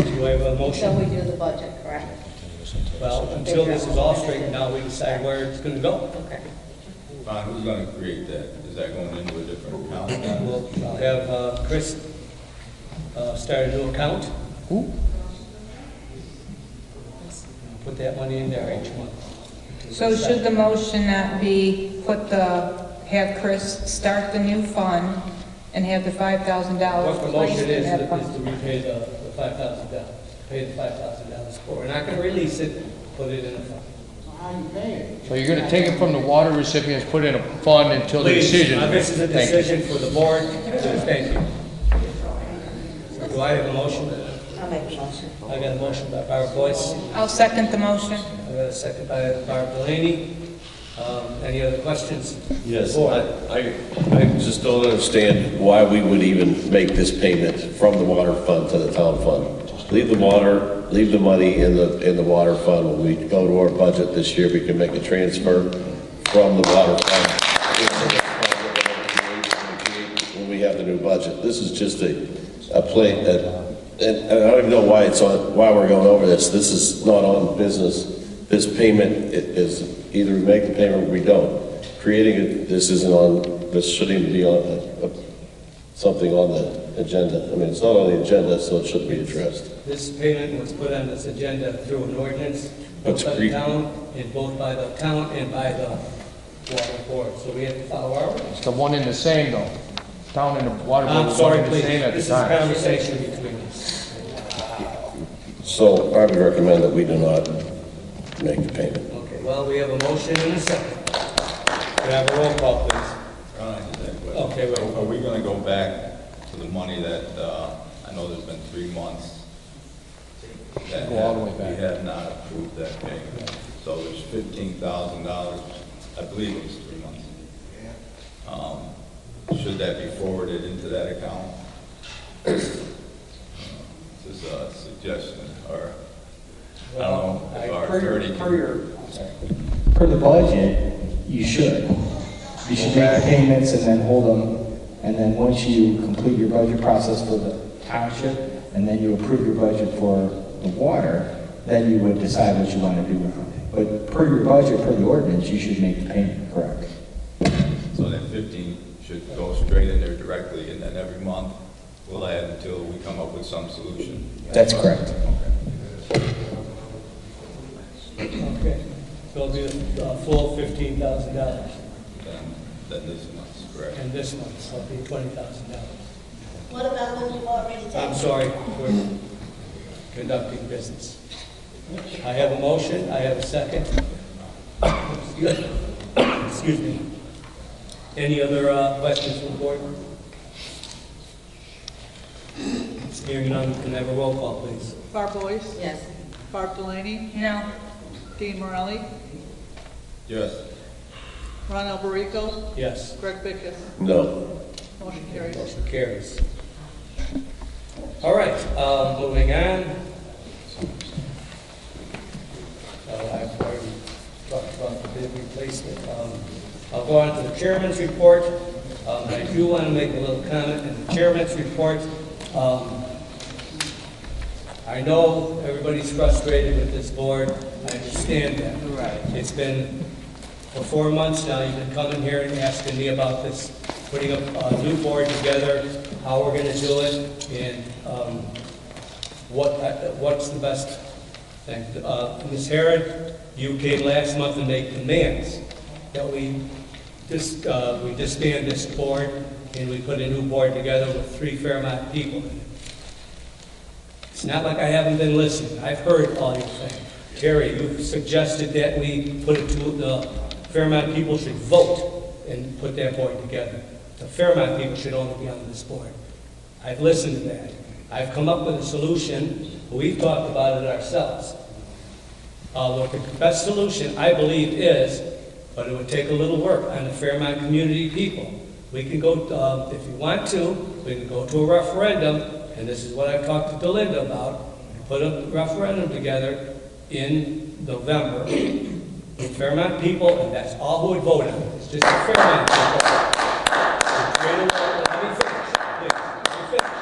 Do I have a motion? Until we do the budget, correct? Well, until this is all straightened out, we decide where it's going to go. Okay. Ron, who's going to create that? Is that going into a different account? I'll have Chris start a new account. Who? Put that money in there each month. So should the motion not be have Chris start the new fund and have the $5,000 What the placed motion in is that fund? to repay the $5,000. Pay the $5,000 for. We're not going to release it, put it in a fund. So you're going to take it from the water recipients, put it in a fund until the Please, decision. this is a Thank you. decision for the board. Thank you. Do I have a motion? I'll make a motion. I got a motion by Barbara Boyce. I'll second the motion. I got a second by Barbara Delaney. Any other questions? Yes, I just don't understand why we would even make this payment from the water fund to the town fund. Leave the water, leave the money in the water fund. When we go to our budget this year, we can make a transfer from the water fund when we have the new budget. This is just a play that, and I don't even know why we're going over this. This is not on business. This payment is either we make the payment or we don't. Creating it, this shouldn't even be on something on the agenda. I mean, it's not on the agenda, so it should be addressed. This payment was put on this agenda through an ordinance, both by the town and both by the town and by the water board. So we have to follow our ordinance. It's the one and the same, though. Town and the water board I'm was sorry, one and the please. same at the This is a time. conversation between us. So I would recommend that we do not make the payment. Okay, well, we have a motion and a second. Can I have a roll call, please? Okay, wait. Are we gonna go back to the money that, I know there's been 3 months that Go all the way back. we have not approved that payment. So there's $15,000, I believe it was 3 months. Should that be forwarded into that account? This is a suggestion, or, I don't know, if our attorney can... Per the budget, you should. You should make the payments and then hold them, and then once you complete your budget process for the township, and then you approve your budget for the water, then you would decide what you want to do with it. But per your budget, per the ordinance, you should make the payment, correct? So that 15 should go straight in there directly, and then every month we'll add until we come up with some solution. That's correct. Okay. So it'll be a full $15,000. Then this month's correct. And this month's will be $20,000. What about what you've already taken? I'm sorry, we're conducting business. I have a motion, I have a second. Excuse me. Any other questions from the board? Hearing none, can I have a roll call, please? Barb Boyce? Yes. Barb Delaney? No. Dean Morelli? Yes. Ron Alberico? Yes. Greg Bickett? No. Motion carries. Motion carries. All right, moving on. I've already talked about the bid replacement. I'll go on to the chairman's report. I do want to make a little comment in the chairman's report. I know everybody's frustrated with this board. I understand that. Right. It's been for 4 months now. You've been coming here and asking me about this, putting a new board together, how we're going to do it, and what's the best thing. Ms. Herod, you came last month and made demands that we disband this board and we put a new board together with 3 Fairmont people in it. It's not like I haven't been listening. I've heard all your things. Terry, you suggested that we put it to the Fairmont people should vote and put that board together. The Fairmont people should only be on this board. I've listened to that. I've come up with a solution. We've talked about it ourselves. Look, the best solution, I believe, is, but it would take a little work on the Fairmont community people. We can go, if you want to, we can go to a referendum, and this is what I've talked to Delinda about, put a referendum together in November with Fairmont people, and that's all who would vote on it. It's just the Fairmont people. Let me finish, please. Let me finish.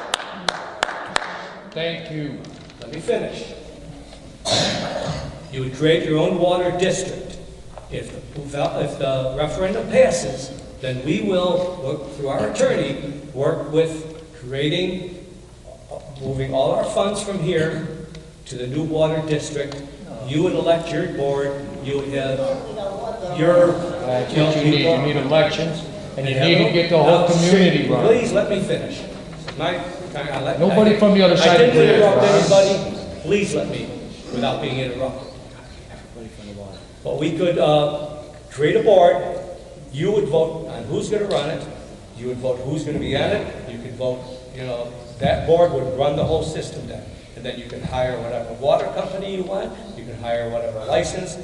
Thank you. Let me finish. You would create your own water district. If the referendum passes, then we will, work through our attorney, work with creating, moving all our funds from here to the new water district. You would elect your board. You would have your You need elections, and you need to get the whole community right. Please let me finish. Nobody from the other side I of the didn't bridge, interrupt Ron. anybody. Please let me, without being interrupted. But we could create a board. You would vote on who's going to run it. You would vote who's going to be on it. You could vote, that board would run the whole system then. And then you can hire whatever water company you want. You can hire whatever license.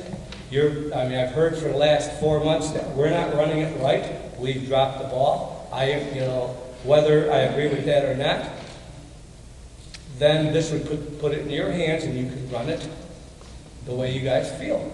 I've heard for the last 4 months that we're not running it right. We've dropped the ball. Whether I agree with that or not, then this would put it in your hands and you could run it the way you guys feel,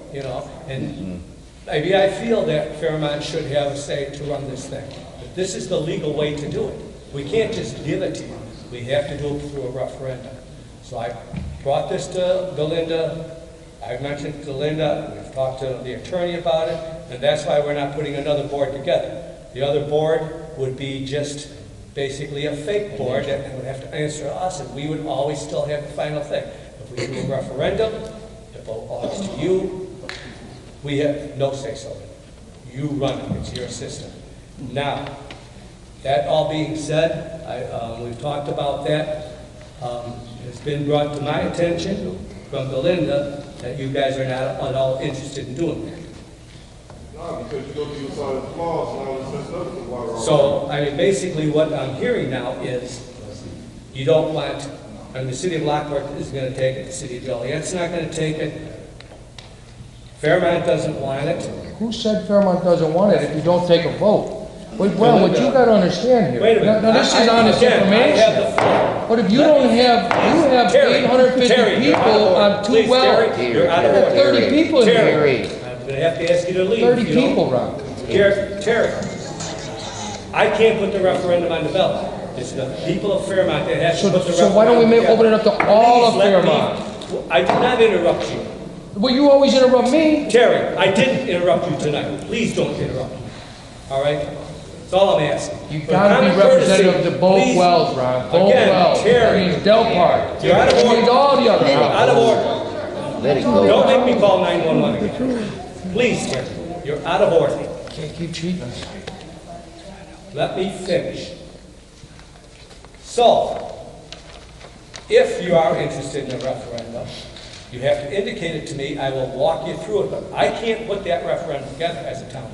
And maybe I feel that Fairmont should have a say to run this thing. But this is the legal way to do it. We can't just give it to you. We have to do it through a referendum. So I brought this to Belinda. I've mentioned it to Linda. We've talked to the attorney about it. And that's why we're not putting another board together. The other board would be just basically a fake board that would have to answer to us, and we would always still have the final thing. If we do a referendum, it belongs to you. We have no say-so. You run it. It's your system. Now, that all being said, we've talked about that. It's been brought to my attention from Belinda that you guys are not at all interested in doing that. Because you go to your side of the flaws and all this messed up with the water. So, I mean, basically what I'm hearing now is you don't want, and the city of Lockport is going to take it, the city of Joliet's not going to take it, Fairmont doesn't want it. Who said Fairmont doesn't want it if you don't take a vote? Well, what you gotta understand here. Wait a minute. Now, this is honest Again, I have the floor. information. But if you don't have, you have Terry, 850 Terry, you're out of people order. on two Please, wells. Terry, you're out of order. 30 people in Terry, here. I'm going to have to ask you to leave. 30 if you don't- people, Ron. Terry, I can't put the referendum on the ballot. It's the people of Fairmont that have to put the referendum. So why don't we open it up to all of Please let me- Fairmont? I did not interrupt you. Well, you always interrupt me. Terry, I didn't interrupt you tonight. Please don't interrupt me. All right? That's all I'm asking. You gotta be representative of the both wells, Ron. Both Again, wells. Terry. That means Del Park. You're out of That order. means all the other houses. Out of order. Let it go. Don't make me call 911 again. Please, Terry, you're out of order. Can't keep cheating us. Let me finish. So, if you are interested in a referendum, you have to indicate it to me. I will walk you through it, but I can't put that referendum together as a town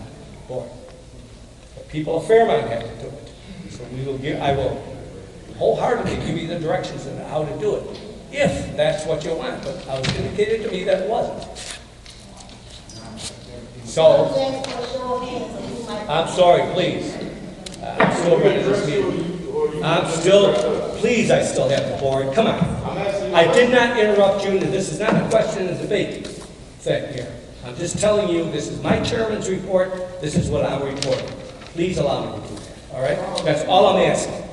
board. The people of Fairmont have to do it. So I will wholeheartedly give you the directions on how to do it, if that's what you want. But I was indicated to me that it wasn't. So, I'm sorry, please. I'm still running this meeting. Please, I still have the board. Come on. I did not interrupt you, and this is not a question and debate thing here. I'm just telling you, this is my chairman's report. This is what I'm reporting. Please allow me to do that, all right? That's all I'm asking.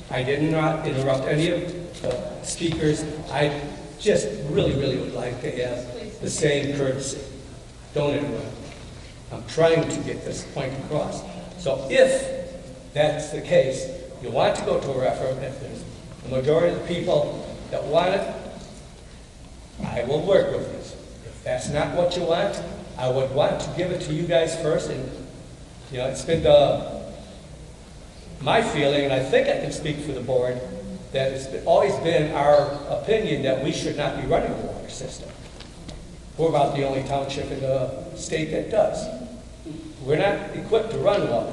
I did not interrupt any of the speakers. I just really would like to have the same courtesy. Don't interrupt. I'm trying to get this point across. So if that's the case, you want to go to a referendum, if there's the majority of the people that want it, I will work with you. If that's not what you want, I would want to give it to you guys first. And, you know, it's been my feeling, and I think I can speak for the board, that it's always been our opinion that we should not be running the water system. We're about the only township in the state that does. We're not equipped to run water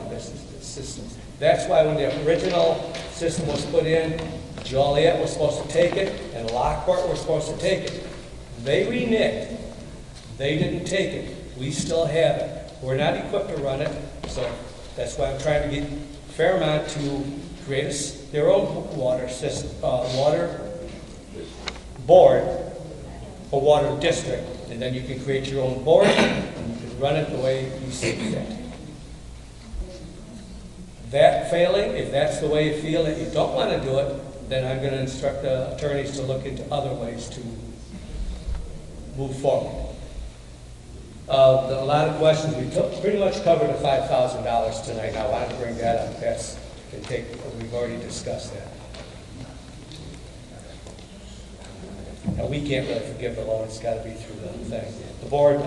systems. That's why when the original system was put in, Joliet was supposed to take it, and Lockport was supposed to take it. They reneged. They didn't take it. We still have it. We're not equipped to run it, so that's why I'm trying to get Fairmont to create their own water system, water board or water district, and then you can create your own board and you can run it the way you see fit. That failing, if that's the way you feel that you don't want to do it, then I'm going to instruct the attorneys to look into other ways to move forward. A lot of questions, we pretty much covered the $5,000 tonight. I wanted to bring that up. We've already discussed that. Now, we can't really forgive the loan. It's got to be through the thing. The board,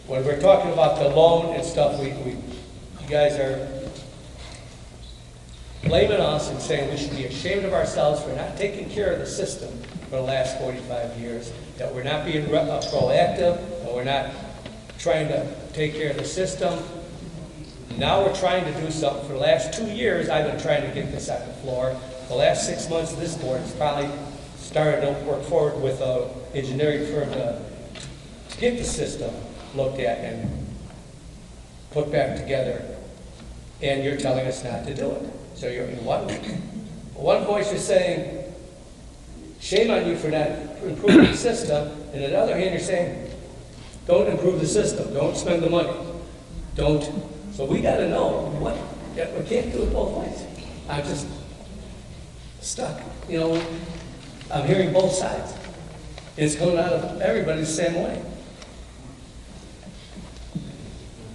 when we're talking about the loan and stuff, you guys are blaming us and saying we should be ashamed of ourselves for not taking care of the system for the last 45 years, that we're not being proactive, and we're not trying to take care of the system. Now we're trying to do something. For the last 2 years, I've been trying to get this on the floor. The last 6 months, this board has probably started to work forward with an engineering firm to get the system looked at and put back together. And you're telling us not to do it. So you're in one voice you're saying, shame on you for not improving the system, and on the other hand you're saying, don't improve the system, don't spend the money, don't. So we got to know what, we can't do it both ways. I'm just stuck, you know, I'm hearing both sides. It's coming out of everybody the same way.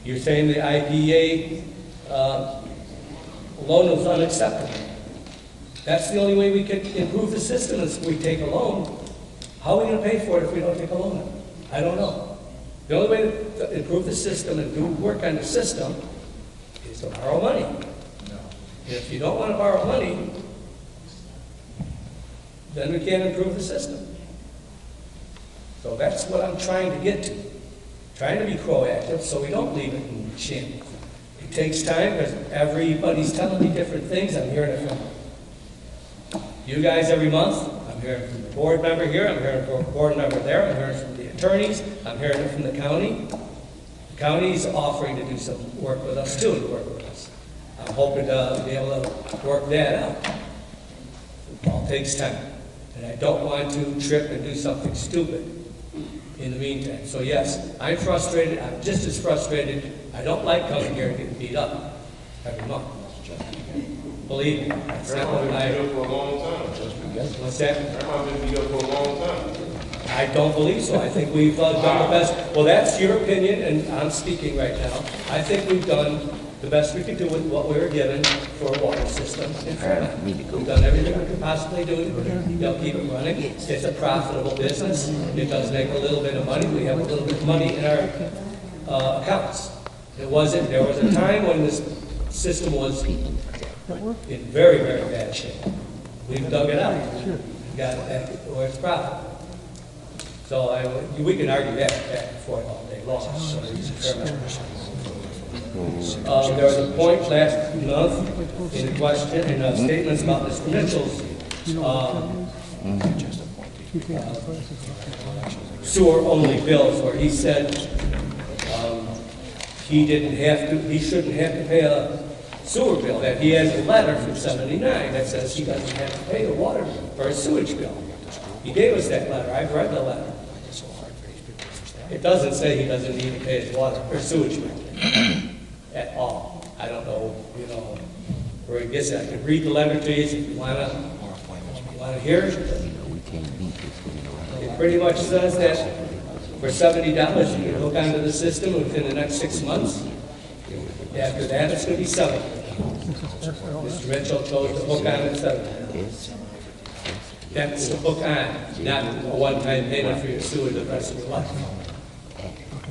You're saying the IPA loan was unacceptable. That's the only way we could improve the system is if we take a loan. How are we going to pay for it if we don't take a loan? I don't know. The only way to improve the system and do work on the system is to borrow money. And if you don't want to borrow money, then we can't improve the system. So that's what I'm trying to get to. trying to be proactive so we don't leave it in shambles. It takes time because everybody's telling me different things. I'm hearing it from you guys every month. I'm hearing from the board member here. I'm hearing from a board member there. I'm hearing from the attorneys. I'm hearing it from the county. The county's offering to do some work with us too, to work with us. I'm hoping to be able to work that out. It all takes time. And I don't want to trip and do something stupid in the meantime. So yes, I'm frustrated. I'm just as frustrated. I don't like coming here and getting beat up every month. Believe me, that's not what I do for a long time. What's that? I've been beat up for a long time. I don't believe so. I think we've done the best. Well, that's your opinion, and I'm speaking right now. I think we've done the best we could do with what we were given for a water system in Fairmont. We've done everything we could possibly do to keep it running. It's a profitable business. It does make a little bit of money. We have a little bit of money in our accounts. There was a time when this system was in very, very bad shape. We've dug it out. Got it back where it's profitable. So we can argue that back and forth all day long. There was a point last month in question in statements about Mr. Mitchell's sewer-only bills, where he said he shouldn't have to pay a sewer bill. That he has a letter from '79 that says he doesn't have to pay the water or a sewage bill. He gave us that letter. I've read the letter. It doesn't say he doesn't need to pay his water or sewage bill at all. I don't know, where he gets it. I can read the letter to you if you want to hear it. It pretty much says that for $70 you can hook onto the system within the next 6 months. After that, it's going to be $70. Mr. Mitchell chose to hook on at $70. That's to hook on, not a one-time payment for your sewer the rest of your life.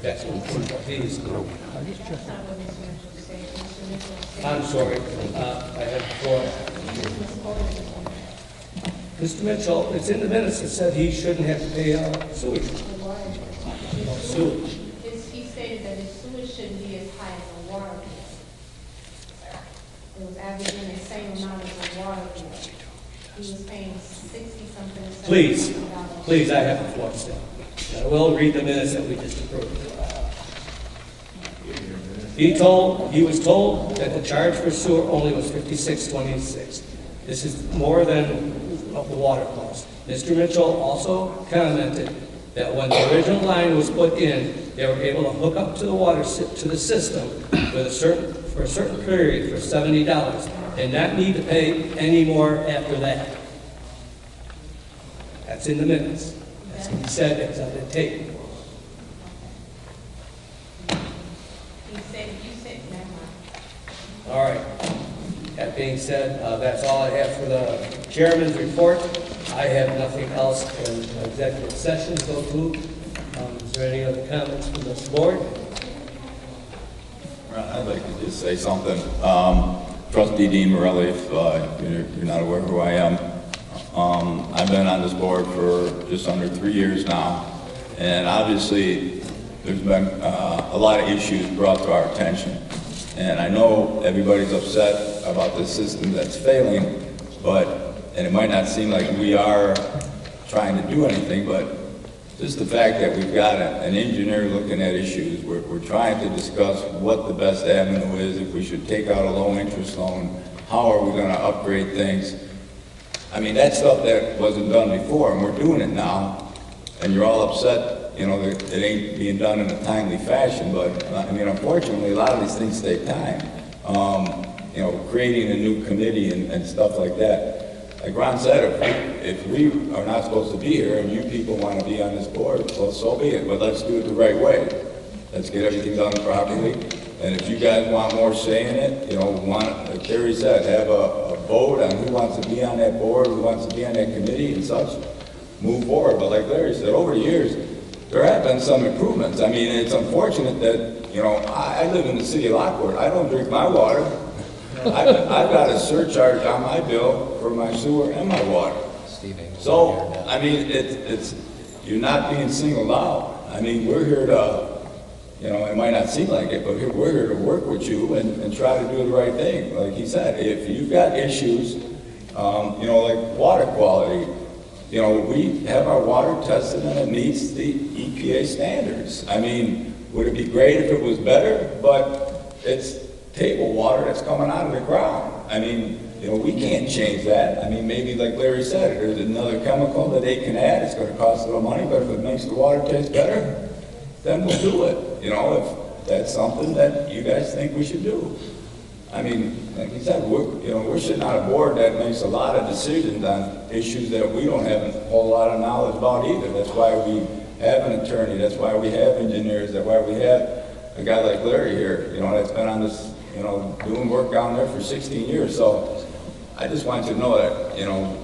That's what he's doing. I'm sorry, I had before. Mr. Mitchell, it's in the minutes, it said he shouldn't have to pay sewage. Sewage. He stated that his sewage shouldn't be as high as the water bill. It was averaging the same amount as the water bill. He was paying 60-something. Please, I have the floor still. I will read the minutes that we just approved. He was told that the charge for sewer only was $56.26. This is more than the water cost. Mr. Mitchell also commented that when the original line was put in, they were able to hook up to the water to the system for a certain period for $70 and not need to pay any more after that. That's in the minutes. That's what he said. That's on the tape. All right. That being said, that's all I have for the chairman's report. I have nothing else in executive session to go through. Is there any other comments from this board? I'd like to just say something. Trustee Dean Morelli, if you're not aware who I am, I've been on this board for just under 3 years now, and obviously there's been a lot of issues brought to our attention. And I know everybody's upset about the system that's failing, and it might not seem like we are trying to do anything, but just the fact that we've got an engineer looking at issues, we're trying to discuss what the best avenue is, if we should take out a low-interest loan, how are we going to upgrade things. I mean, that's stuff that wasn't done before, and we're doing it now, and you're all upset, that it ain't being done in a timely fashion, but, I mean, unfortunately, a lot of these things take time. Creating a new committee and stuff like that. Like Ron said, if we are not supposed to be here and you people want to be on this board, well, so be it, but let's do it the right way. Let's get everything done properly, and if you guys want more say in it, like Terry said, have a vote on who wants to be on that board, who wants to be on that committee and such, move forward. But like Larry said, over the years, there have been some improvements. I mean, it's unfortunate that, I live in the city of Lockport. I don't drink my water. I've got a surcharge on my bill for my sewer and my water. So, I mean, you're not being singled out. I mean, we're here to You know, it might not seem like it, but we're here to work with you and try to do the right thing. Like he said, if you've got issues, you know, like water quality, you know, we have our water tested and it meets the EPA standards. I mean, would it be great if it was better? But it's table water that's coming out of the ground. I mean, you know, we can't change that. I mean, maybe like Larry said, there's another chemical that they can add. It's going to cost a little money, but if it makes the water taste better, then we'll do it. You know, if that's something that you guys think we should do. I mean, like you said, we're sitting on a board that makes a lot of decisions on issues that we don't have a whole lot of knowledge about either. That's why we have an attorney. That's why we have engineers. That's why we have a guy like Larry here, you know, that's been on this, you know, doing work down there for 16 years. So I just want you to know that, you know,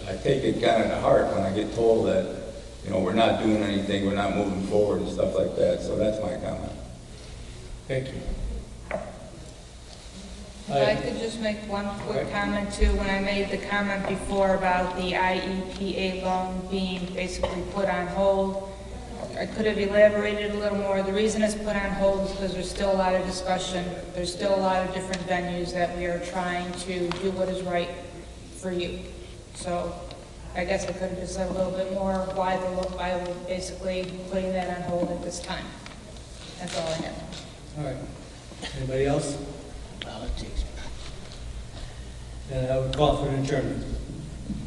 I take it kind of to heart when I get told that, you know, we're not doing anything, we're not moving forward and stuff like that. So that's my comment. Thank you. If I could just make one quick comment too, when I made the comment before about the IEPA loan being basically put on hold, I could have elaborated a little more. The reason it's put on hold is because there's still a lot of discussion. There's still a lot of different venues that we are trying to do what is right for you. So I guess I could have just said a little bit more why we're basically putting that on hold at this time. That's all I have. All right. Anybody else? Politics. And I would call for an adjournment.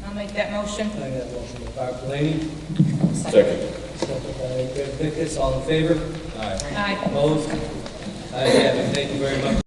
I'll make that motion. I got a motion by Barb Delaney. Second. Second by Greg Dickus. All in favor? Aye. Opposed? I have it. Thank you very much.